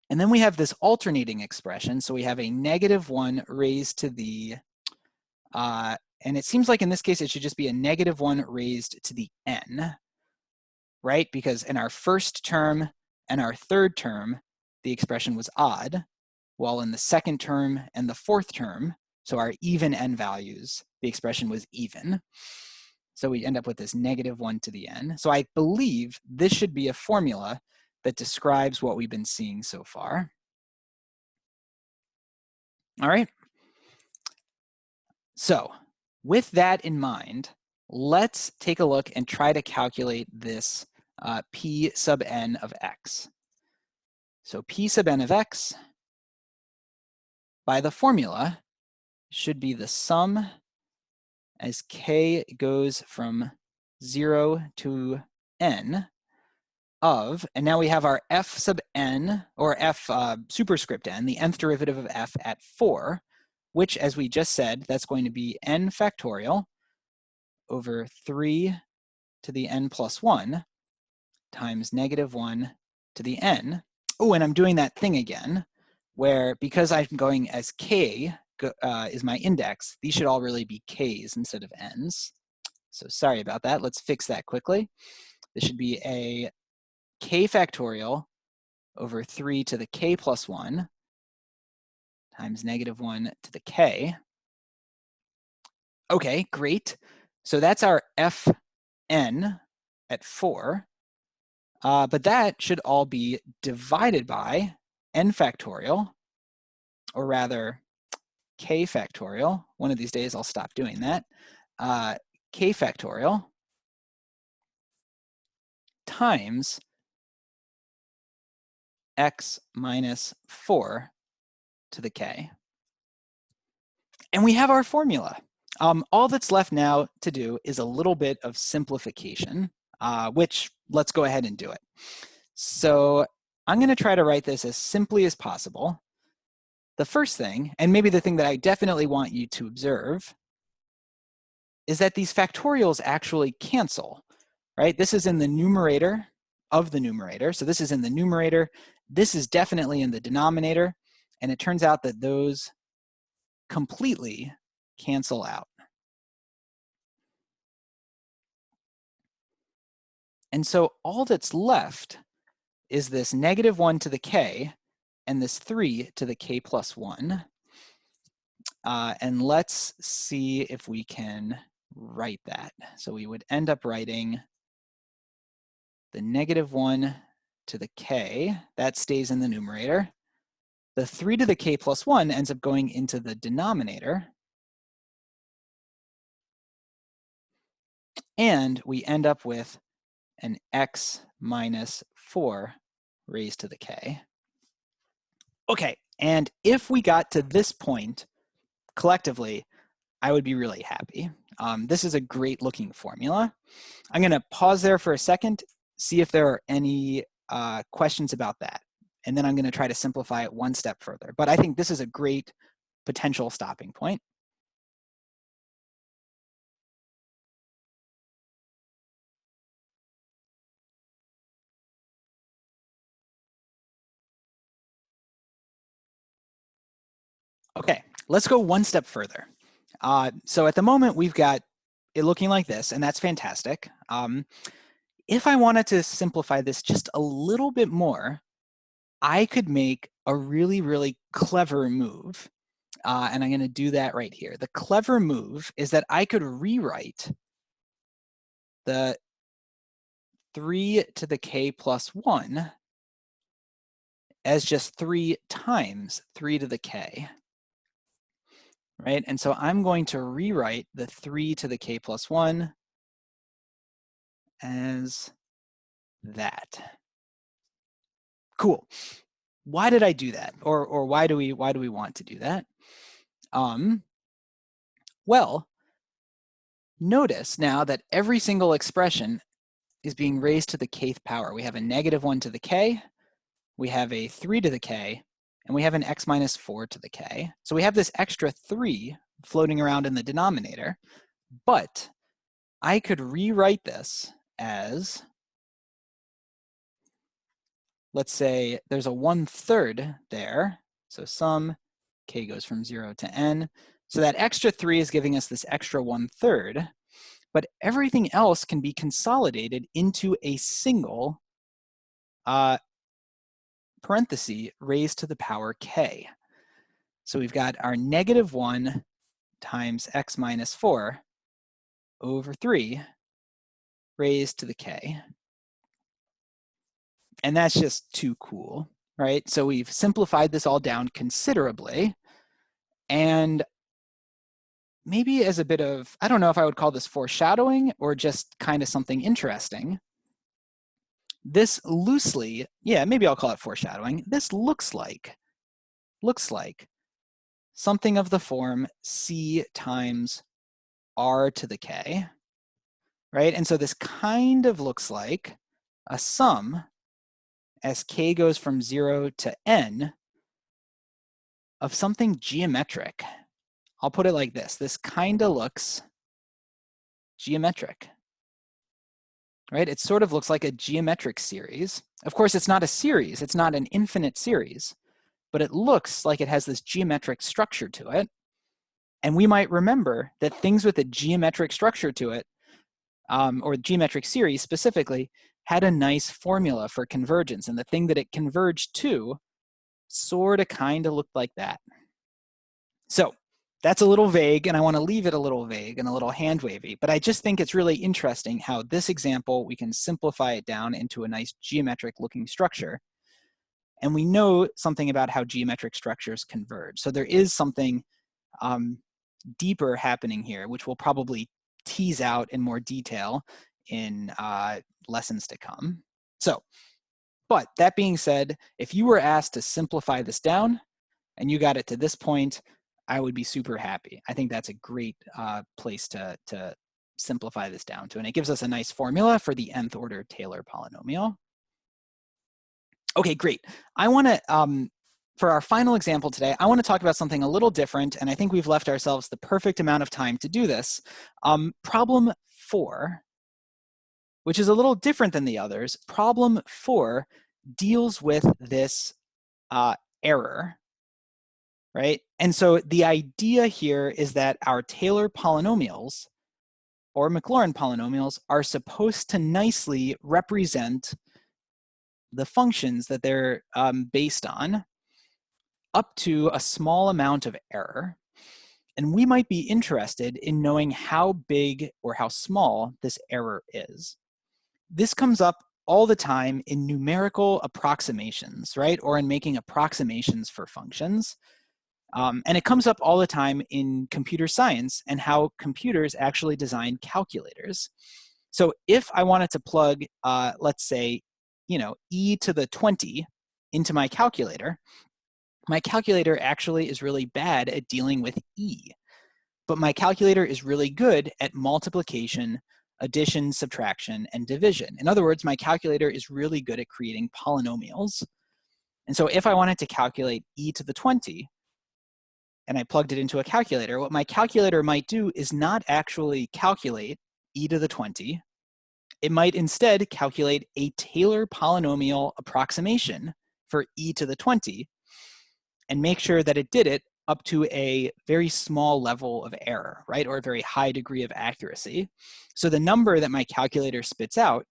And then we have this alternating expression. So we have a negative 1 raised to the, and it seems like in this case, it should just be a negative 1 raised to the n, right? Because in our first term and our third term, the expression was odd, while in the second term and the 4th term, so our even n values, the expression was even. So we end up with this negative 1 to the n. So I believe this should be a formula that describes what we've been seeing so far. All right. So with that in mind, let's take a look and try to calculate this p sub n of x. So p sub n of x, by the formula, should be the sum as k goes from 0 to n of, and now we have our f sub n, or f superscript n, the nth derivative of f at 4, which, as we just said, that's going to be n factorial over 3 to the n plus 1 times negative 1 to the n. Oh, and I'm doing that thing again, where because I'm going as k is my index, these should all really be k's instead of n's. So sorry about that. Let's fix that quickly. This should be a k factorial over 3 to the k plus 1 times negative 1 to the k. Okay, great. So that's our fn at 4. But that should all be divided by n factorial, or rather k factorial. One of these days I'll stop doing that. K factorial times x minus 4 to the k. And we have our formula. All that's left now to do is a little bit of simplification, which let's go ahead and do it. So I'm going to try to write this as simply as possible. The first thing, and maybe the thing that I definitely want you to observe, is that these factorials actually cancel, right? This is in the numerator of the numerator. So this is in the numerator. This is definitely in the denominator. And it turns out that those completely cancel out. And so all that's left is this negative 1 to the k and this 3 to the k plus 1. And let's see if we can write that. So we would end up writing the negative 1 to the k, that stays in the numerator. The 3 to the k plus 1 ends up going into the denominator. And we end up with an x minus 4 raised to the k. Okay, and if we got to this point collectively, I would be really happy. This is a great looking formula. I'm going to pause there for a second, see if there are any questions about that. And then I'm going to try to simplify it one step further. But I think this is a great potential stopping point. Okay, let's go one step further. So at the moment, we've got it looking like this, and that's fantastic. If I wanted to simplify this just a little bit more, I could make a really, really clever move. And I'm going to do that right here. The clever move is that I could rewrite the 3 to the k plus 1 as just 3 times 3 to the k. Right? And so I'm going to rewrite the 3 to the k plus 1 as that. Cool. Why did I do that? Or why do we want to do that? Well, notice now that every single expression is being raised to the kth power. We have a -1 to the k, we have a 3 to the k, and we have an x minus 4 to the k. So we have this extra 3 floating around in the denominator, but I could rewrite this as, let's say there's a 1/3 there, so sum k goes from 0 to n. So that extra 3 is giving us this extra 1/3, but everything else can be consolidated into a single parenthesis raised to the power k. So we've got our -1 times x minus 4 over 3 raised to the k. And that's just too cool, right? So we've simplified this all down considerably. And maybe as a bit of, I don't know if I would call this foreshadowing or just kind of something interesting. This loosely, yeah, maybe I'll call it foreshadowing. This looks like something of the form c times r to the k, right? And so this kind of looks like a sum as k goes from 0 to n of something geometric. I'll put it like this. This kind of looks geometric, right? It sort of looks like a geometric series. Of course, it's not a series. It's not an infinite series, but it looks like it has this geometric structure to it. And we might remember that things with a geometric structure to it, or geometric series specifically, had a nice formula for convergence. And the thing that it converged to sort of kind of looked like that. So that's a little vague, and I want to leave it a little vague and a little hand wavy, but I just think it's really interesting how this example, we can simplify it down into a nice geometric looking structure. And we know something about how geometric structures converge. So there is something deeper happening here, which we'll probably tease out in more detail in lessons to come. So, but that being said, if you were asked to simplify this down and you got it to this point, I would be super happy. I think that's a great place to simplify this down to. And it gives us a nice formula for the nth order Taylor polynomial. Okay, great. I want to, for our final example today, I want to talk about something a little different, and I think we've left ourselves the perfect amount of time to do this. Problem 4, which is a little different than the others. Problem 4 deals with this error, right? And so the idea here is that our Taylor polynomials or Maclaurin polynomials are supposed to nicely represent the functions that they're based on up to a small amount of error. And we might be interested in knowing how big or how small this error is. This comes up all the time in numerical approximations, right? Or in making approximations for functions. And it comes up all the time in computer science and how computers actually design calculators. So if I wanted to plug, let's say, e to the 20 into my calculator actually is really bad at dealing with e. But my calculator is really good at multiplication, addition, subtraction, and division. In other words, my calculator is really good at creating polynomials. And so if I wanted to calculate e to the 20, and I plugged it into a calculator, what my calculator might do is not actually calculate e to the 20. It might instead calculate a Taylor polynomial approximation for e to the 20 and make sure that it did it up to a very small level of error, right? Or a very high degree of accuracy. So the number that my calculator spits out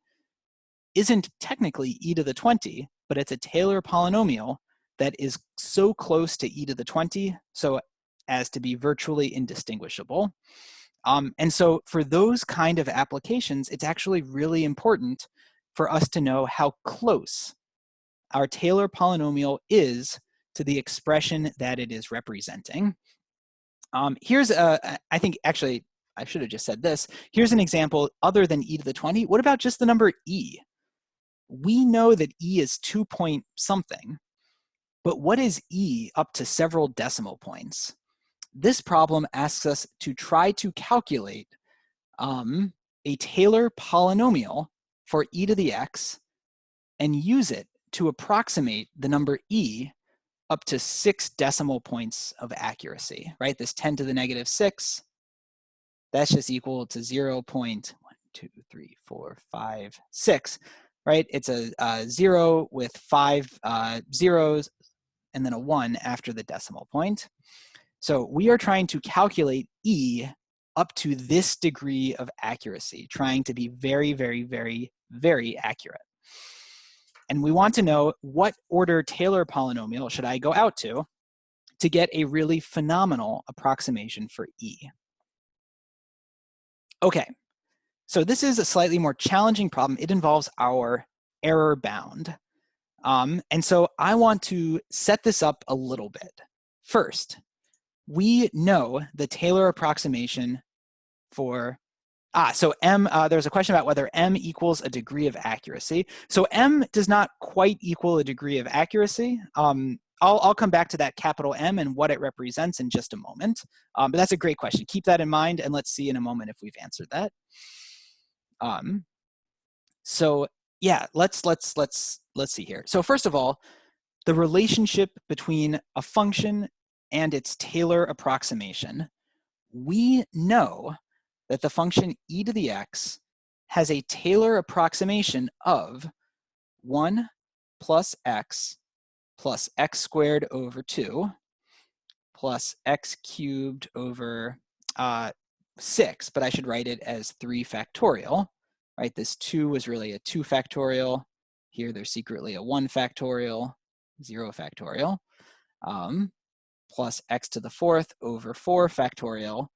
isn't technically e to the 20, but it's a Taylor polynomial that is so close to e to the 20 so as to be virtually indistinguishable. And so for those kind of applications, it's actually really important for us to know how close our Taylor polynomial is to the expression that it is representing. Here's I think actually, I should have just said this. Here's an example other than e to the 20. What about just the number e? We know that e is 2 point something, but what is e up to several decimal points? This problem asks us to try to calculate a Taylor polynomial for e to the x and use it to approximate the number e up to 6 decimal points of accuracy, right? This 10 to the negative 6, that's just equal to 0.1, 2, 3, 4, 5, 6, right? It's a 0 with 5 zeros and then a 1 after the decimal point. So we are trying to calculate e up to this degree of accuracy, trying to be very, very, very, very accurate. And we want to know what order Taylor polynomial should I go out to get a really phenomenal approximation for e. Okay, so this is a slightly more challenging problem. It involves our error bound. And so I want to set this up a little bit. First, we know the Taylor approximation for, so m, there's a question about whether m equals a degree of accuracy. So m does not quite equal a degree of accuracy. I'll come back to that capital M and what it represents in just a moment. But that's a great question. Keep that in mind, and let's see in a moment if we've answered that. So yeah, let's see here. So first of all, the relationship between a function and its Taylor approximation. We know that the function e to the x has a Taylor approximation of 1 plus x squared over 2 plus x cubed over 6, but I should write it as 3 factorial, right? This 2 was really a 2 factorial. Here there's secretly a 1 factorial, 0 factorial, plus x to the 4th over 4 factorial,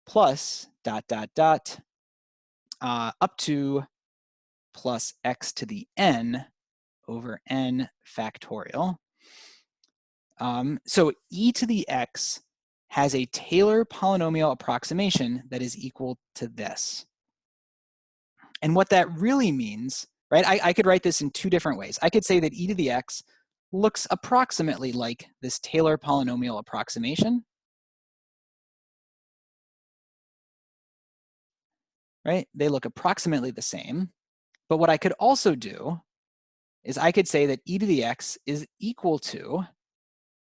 plus dot, dot, dot, up to plus x to the n over n factorial. So e to the x has a Taylor polynomial approximation that is equal to this. And what that really means, right, I could write this in 2 different ways. I could say that e to the x looks approximately like this Taylor polynomial approximation, right? They look approximately the same. But what I could also do is I could say that e to the x is equal to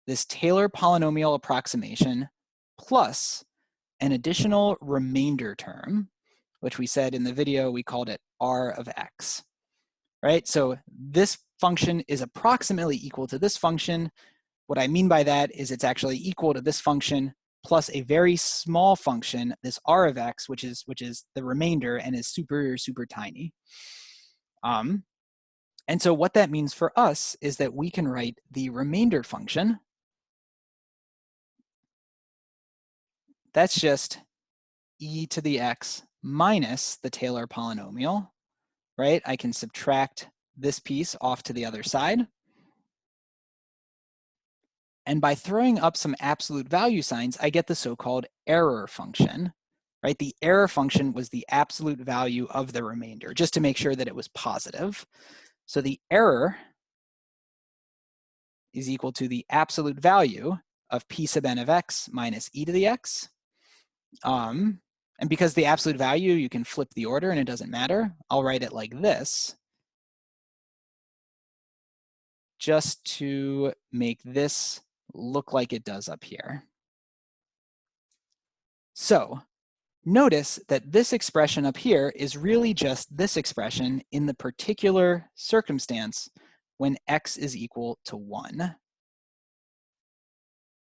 this Taylor polynomial approximation plus an additional remainder term, which we said in the video, we called it r of x, right? So this function is approximately equal to this function. What I mean by that is it's actually equal to this function plus a very small function, this r of x, which is the remainder and is super, super tiny. And so what that means for us is that we can write the remainder function. That's just e to the x minus the Taylor polynomial, right? I can subtract this piece off to the other side. And by throwing up some absolute value signs, I get the so-called error function, right? The error function was the absolute value of the remainder, just to make sure that it was positive. So the error is equal to the absolute value of p sub n of x minus e to the x. And because the absolute value, you can flip the order and it doesn't matter. I'll write it like this, just to make this look like it does up here. So notice that this expression up here is really just this expression in the particular circumstance when x is equal to 1.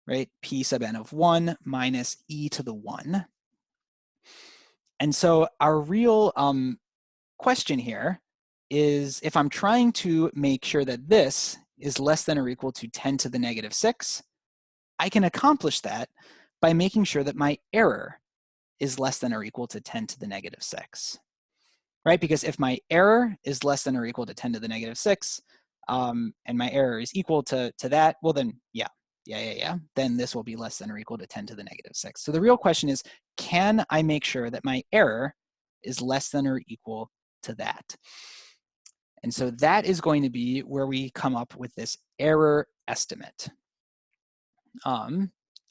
right? P sub n of 1 minus e to the 1. And so our real question here is, if I'm trying to make sure that this is less than or equal to 10 to the negative 6, I can accomplish that by making sure that my error is less than or equal to 10 to the negative 6, right? Because if my error is less than or equal to 10 to the negative 6, and my error is equal to that, well then, then this will be less than or equal to 10 to the negative 6. So the real question is, can I make sure that my error is less than or equal to that? And so that is going to be where we come up with this error estimate.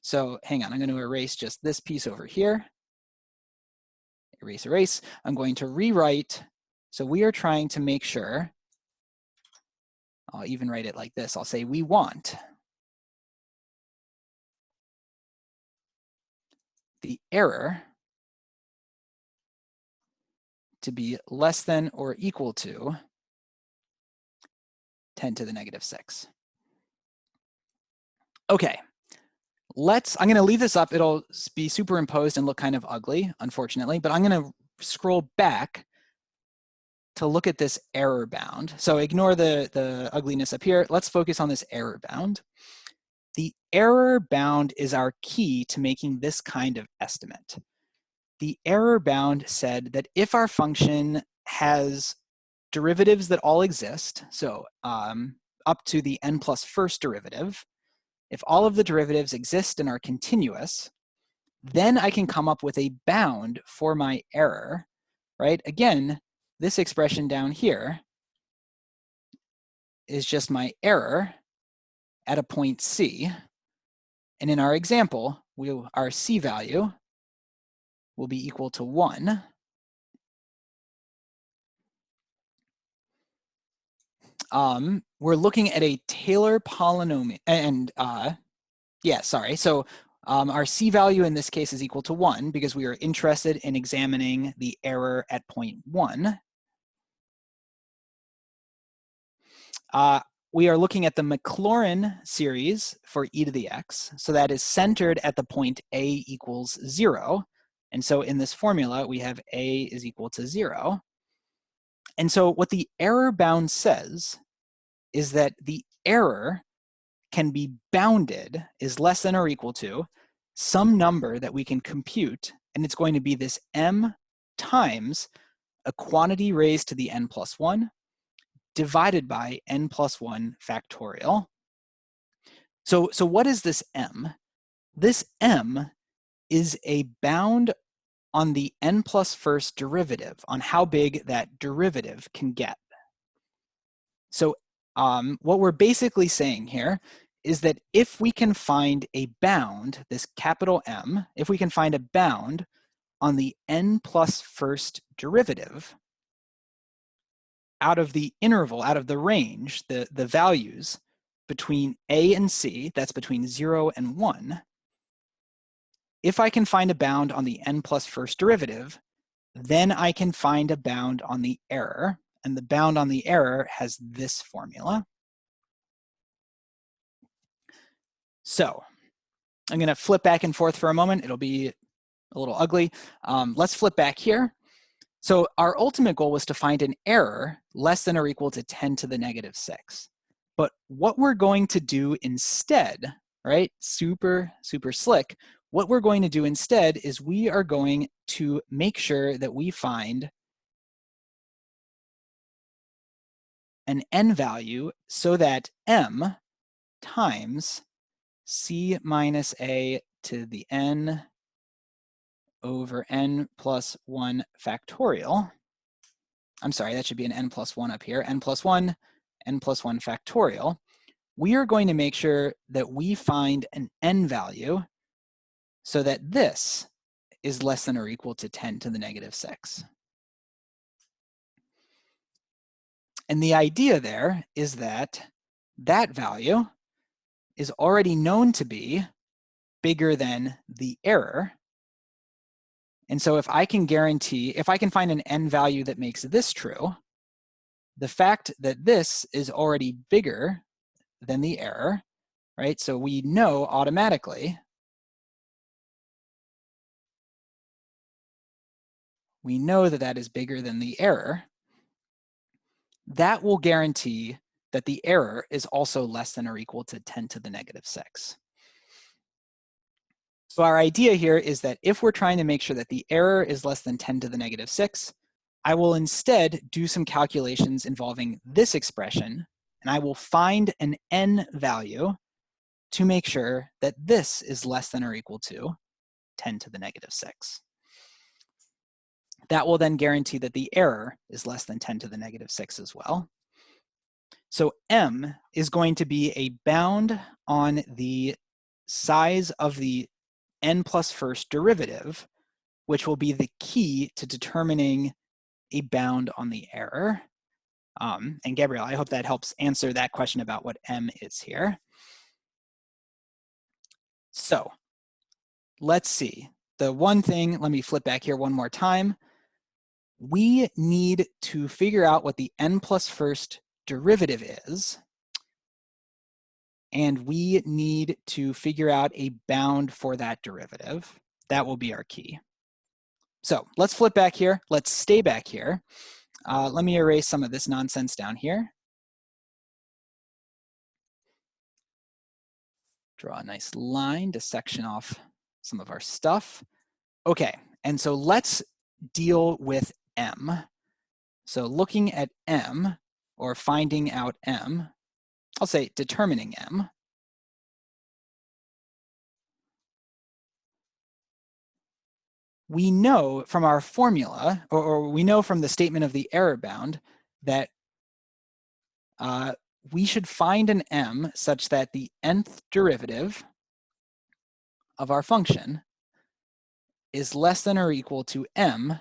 So hang on, I'm going to erase just this piece over here. Erase, erase. I'm going to rewrite. So we are trying to make sure, I'll even write it like this. I'll say we want the error to be less than or equal to 10 to the negative 6. Okay, I'm going to leave this up. It'll be superimposed and look kind of ugly, unfortunately, but I'm going to scroll back to look at this error bound. So ignore the ugliness up here. Let's focus on this error bound. The error bound is our key to making this kind of estimate. The error bound said that if our function has derivatives that all exist, so up to the n plus first derivative, if all of the derivatives exist and are continuous, then I can come up with a bound for my error, right? Again, this expression down here is just my error at a point C. And in our example, our C value will be equal to 1. We're looking at a Taylor polynomial, and so our C value in this case is equal to 1 because we are interested in examining the error at point 1. We are looking at the Maclaurin series for e to the x, so that is centered at the point a equals 0. And so in this formula, we have a is equal to 0. And so what the error bound says is that the error can be bounded, is less than or equal to some number that we can compute, and it's going to be this m times a quantity raised to the n plus 1 divided by n plus 1 factorial. So what is this m? This m is a bound on the n plus first derivative, on how big that derivative can get. So what we're basically saying here is that if we can find a bound, this capital M, if we can find a bound on the n plus first derivative out of the interval, out of the range, the values between a and c, that's between 0 and 1, if I can find a bound on the n plus first derivative, then I can find a bound on the error, and the bound on the error has this formula. So I'm going to flip back and forth for a moment. It'll be a little ugly. Let's flip back here. So our ultimate goal was to find an error less than or equal to 10 to the negative 6. But what we're going to do instead, right, super slick, what we're going to do instead is we are going to make sure that we find an n value so that m times c minus a to the n over n plus 1 factorial. I'm sorry, that should be an n plus 1 up here. N plus 1 factorial. We are going to make sure that we find an n value so that this is less than or equal to 10 to the negative 6. And the idea there is that that value is already known to be bigger than the error. And so if I can find an n value that makes this true, the fact that this is already bigger than the error right? So we know automatically, we know that that is bigger than the error. That will guarantee that the error is also less than or equal to 10 to the negative 6. So our idea here is that if we're trying to make sure that the error is less than 10 to the negative 6, I will instead do some calculations involving this expression, and I will find an n value to make sure that this is less than or equal to 10 to the negative 6. That will then guarantee that the error is less than 10 to the negative 6 as well. So m is going to be a bound on the size of the n plus first derivative, which will be the key to determining a bound on the error. And Gabrielle, I hope that helps answer that question about what m is here. So let's see. The one thing, let me flip back here one more time. We need to figure out what the n plus first derivative is. And we need to figure out a bound for that derivative. That will be our key. So let's flip back here. Let's stay back here. Let me erase some of this nonsense down here. Draw a nice line to section off some of our stuff. Okay, and so let's deal with m. So looking at m, or finding out m, I'll say determining m. We know from our formula, or we know from the statement of the error bound, that we should find an m such that the nth derivative of our function is less than or equal to m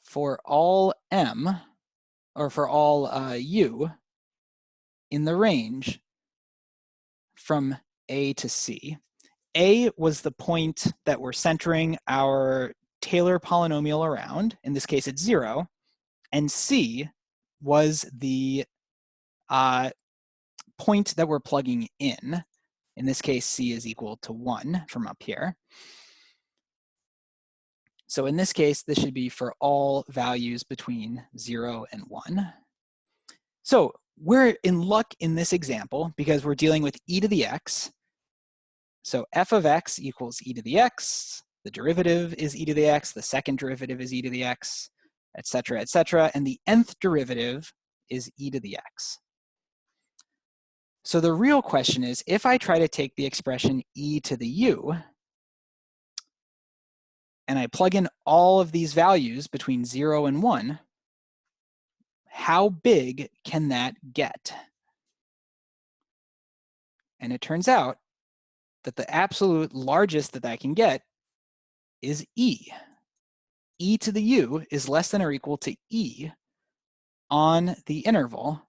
for all m, or for all u, in the range from a to c. A was the point that we're centering our Taylor polynomial around. In this case, it's 0. And c was the point that we're plugging in. In this case, c is equal to 1 from up here. So in this case, this should be for all values between 0 and 1. So we're in luck in this example because we're dealing with e to the x. So f of x equals e to the x. The derivative is e to the x. The second derivative is e to the x, et cetera, and the nth derivative is e to the x. So the real question is, if I try to take the expression e to the u, and I plug in all of these values between 0 and 1, how big can that get? And it turns out that the absolute largest that I can get is e. E to the u is less than or equal to e on the interval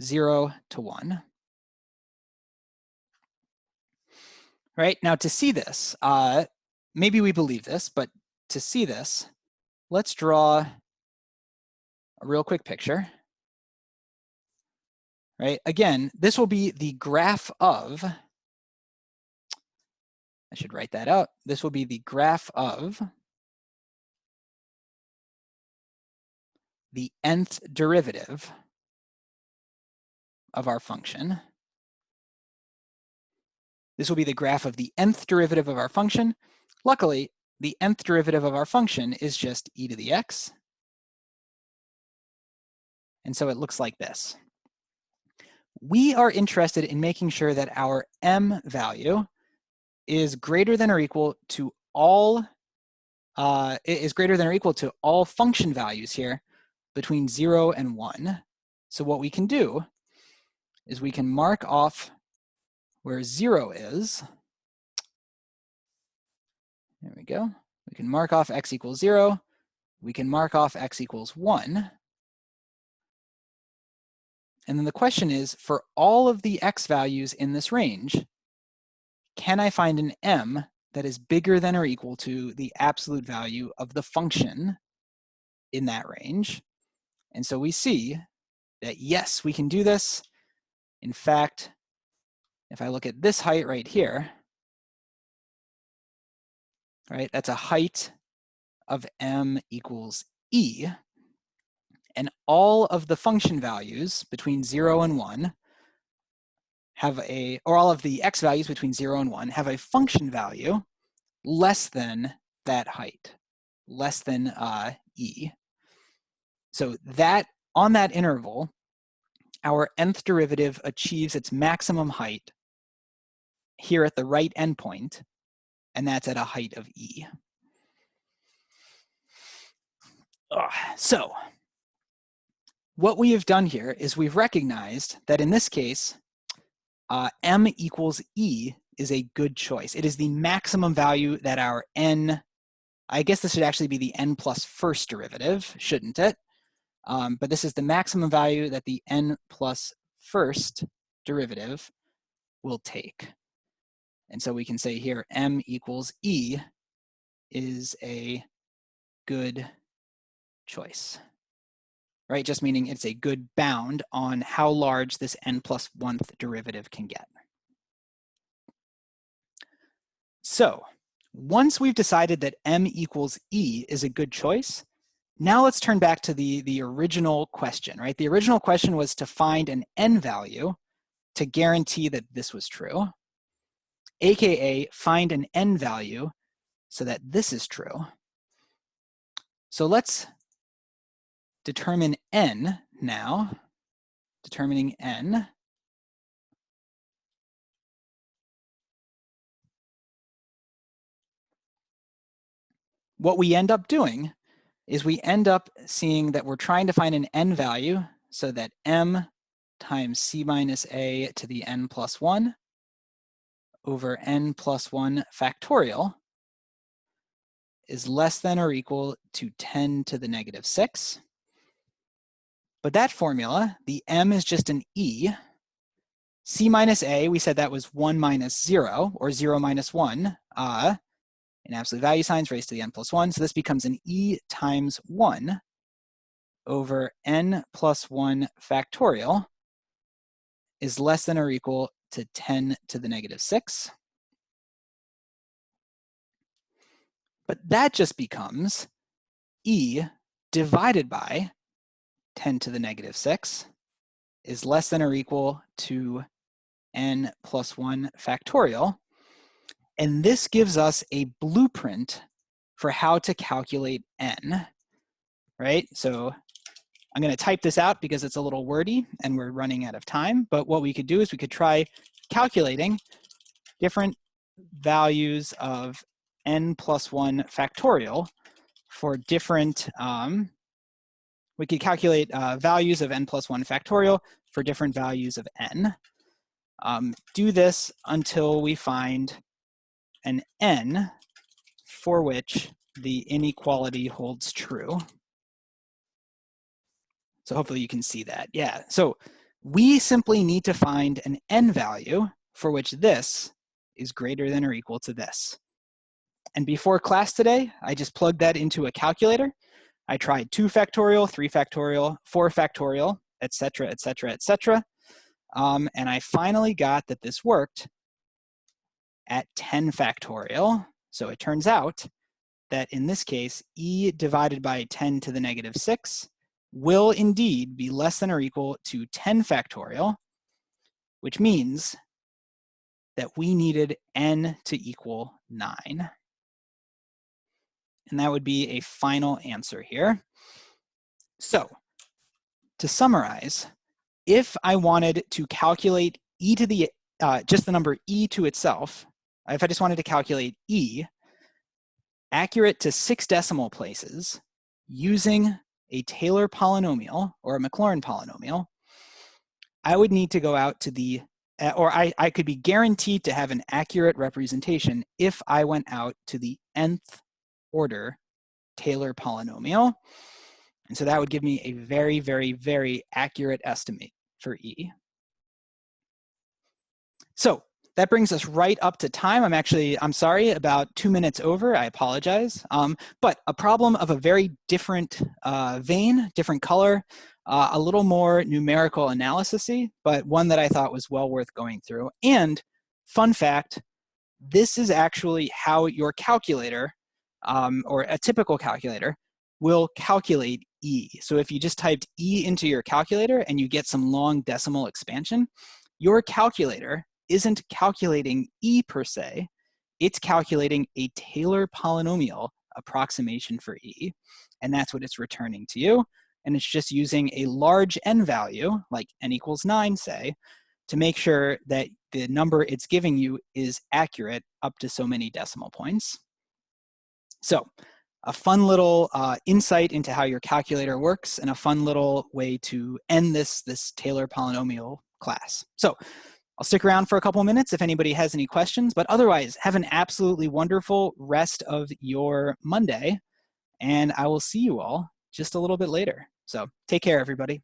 0 to 1. Right, now to see this, maybe we believe this, but to see this, let's draw a real quick picture. Right, again, this will be the graph of, I should write that out, this will be the graph of the nth derivative of our function. This will be the graph of the nth derivative of our function. Luckily, the nth derivative of our function is just e to the x. And so it looks like this. We are interested in making sure that our m value is greater than or equal to all function values here between 0 and 1. So what we can do is we can mark off where 0 is. There we go. We can mark off x equals 0. We can mark off x equals 1. And then the question is, for all of the x values in this range, can I find an m that is bigger than or equal to the absolute value of the function in that range? And so we see that yes, we can do this. In fact, if I look at this height right here, right, that's a height of m equals e, and all of the function values between 0 and 1 have or all of the x values between 0 and 1 have a function value less than that height, less than e. So that, on that interval, our nth derivative achieves its maximum height here at the right endpoint, and that's at a height of e. So what we have done here is we've recognized that in this case, m equals e is a good choice. It is the maximum value that our n, I guess this should actually be the n plus first derivative, shouldn't it? But this is the maximum value that the n plus first derivative will take. And so we can say here m equals e is a good choice, right? Just meaning it's a good bound on how large this n plus 1th derivative can get. So once we've decided that m equals e is a good choice, now let's turn back to the original question, right? The original question was to find an n value to guarantee that this was true, aka find an n value so that this is true. So let's determine n now, determining n. What we end up doing is we end up seeing that we're trying to find an n value so that m times c minus a to the n plus 1 over n plus 1 factorial is less than or equal to 10 to the negative 6. But that formula, the m is just an e. C minus a, we said that was 1 minus 0, or 0 minus 1, in absolute value signs raised to the n plus 1. So this becomes an e times 1 over n plus 1 factorial is less than or equal to 10 to the negative 6. But that just becomes e divided by 10 to the negative 6 is less than or equal to n plus 1 factorial. And this gives us a blueprint for how to calculate n, right? So I'm going to type this out because it's a little wordy and we're running out of time. But what we could do is we could try calculating different values of n plus 1 factorial for different, we could calculate values of n plus 1 factorial for different values of n. Do this until we find an n for which the inequality holds true. So hopefully you can see that. Yeah, so we simply need to find an n value for which this is greater than or equal to this. And before class today, I just plugged that into a calculator. I tried 2 factorial, 3 factorial, 4 factorial, etc., etc., etc. And I finally got that this worked at 10 factorial. So it turns out that in this case, e divided by 10 to the negative 6 will indeed be less than or equal to 10 factorial, which means that we needed n to equal 9. And that would be a final answer here. So to summarize, if I wanted to calculate e to the, just the number e to itself, if I just wanted to calculate e, accurate to 6 decimal places using a Taylor polynomial or a Maclaurin polynomial, I would need to go out to the, or I could be guaranteed to have an accurate representation if I went out to the nth order Taylor polynomial. And so that would give me a very, very, very accurate estimate for E. So that brings us right up to time. I'm sorry, about 2 minutes over, I apologize. But a problem of a very different vein, different color, a little more numerical analysis-y, but one that I thought was well worth going through. And fun fact, this is actually how your calculator, or a typical calculator, will calculate E. So if you just typed E into your calculator and you get some long decimal expansion, your calculator isn't calculating E per se, it's calculating a Taylor polynomial approximation for E, and that's what it's returning to you. And it's just using a large n value, like n equals 9, say, to make sure that the number it's giving you is accurate up to so many decimal points. So a fun little insight into how your calculator works, and a fun little way to end this Taylor polynomial class. So I'll stick around for a couple minutes if anybody has any questions, but otherwise, have an absolutely wonderful rest of your Monday, and I will see you all just a little bit later. So take care, everybody.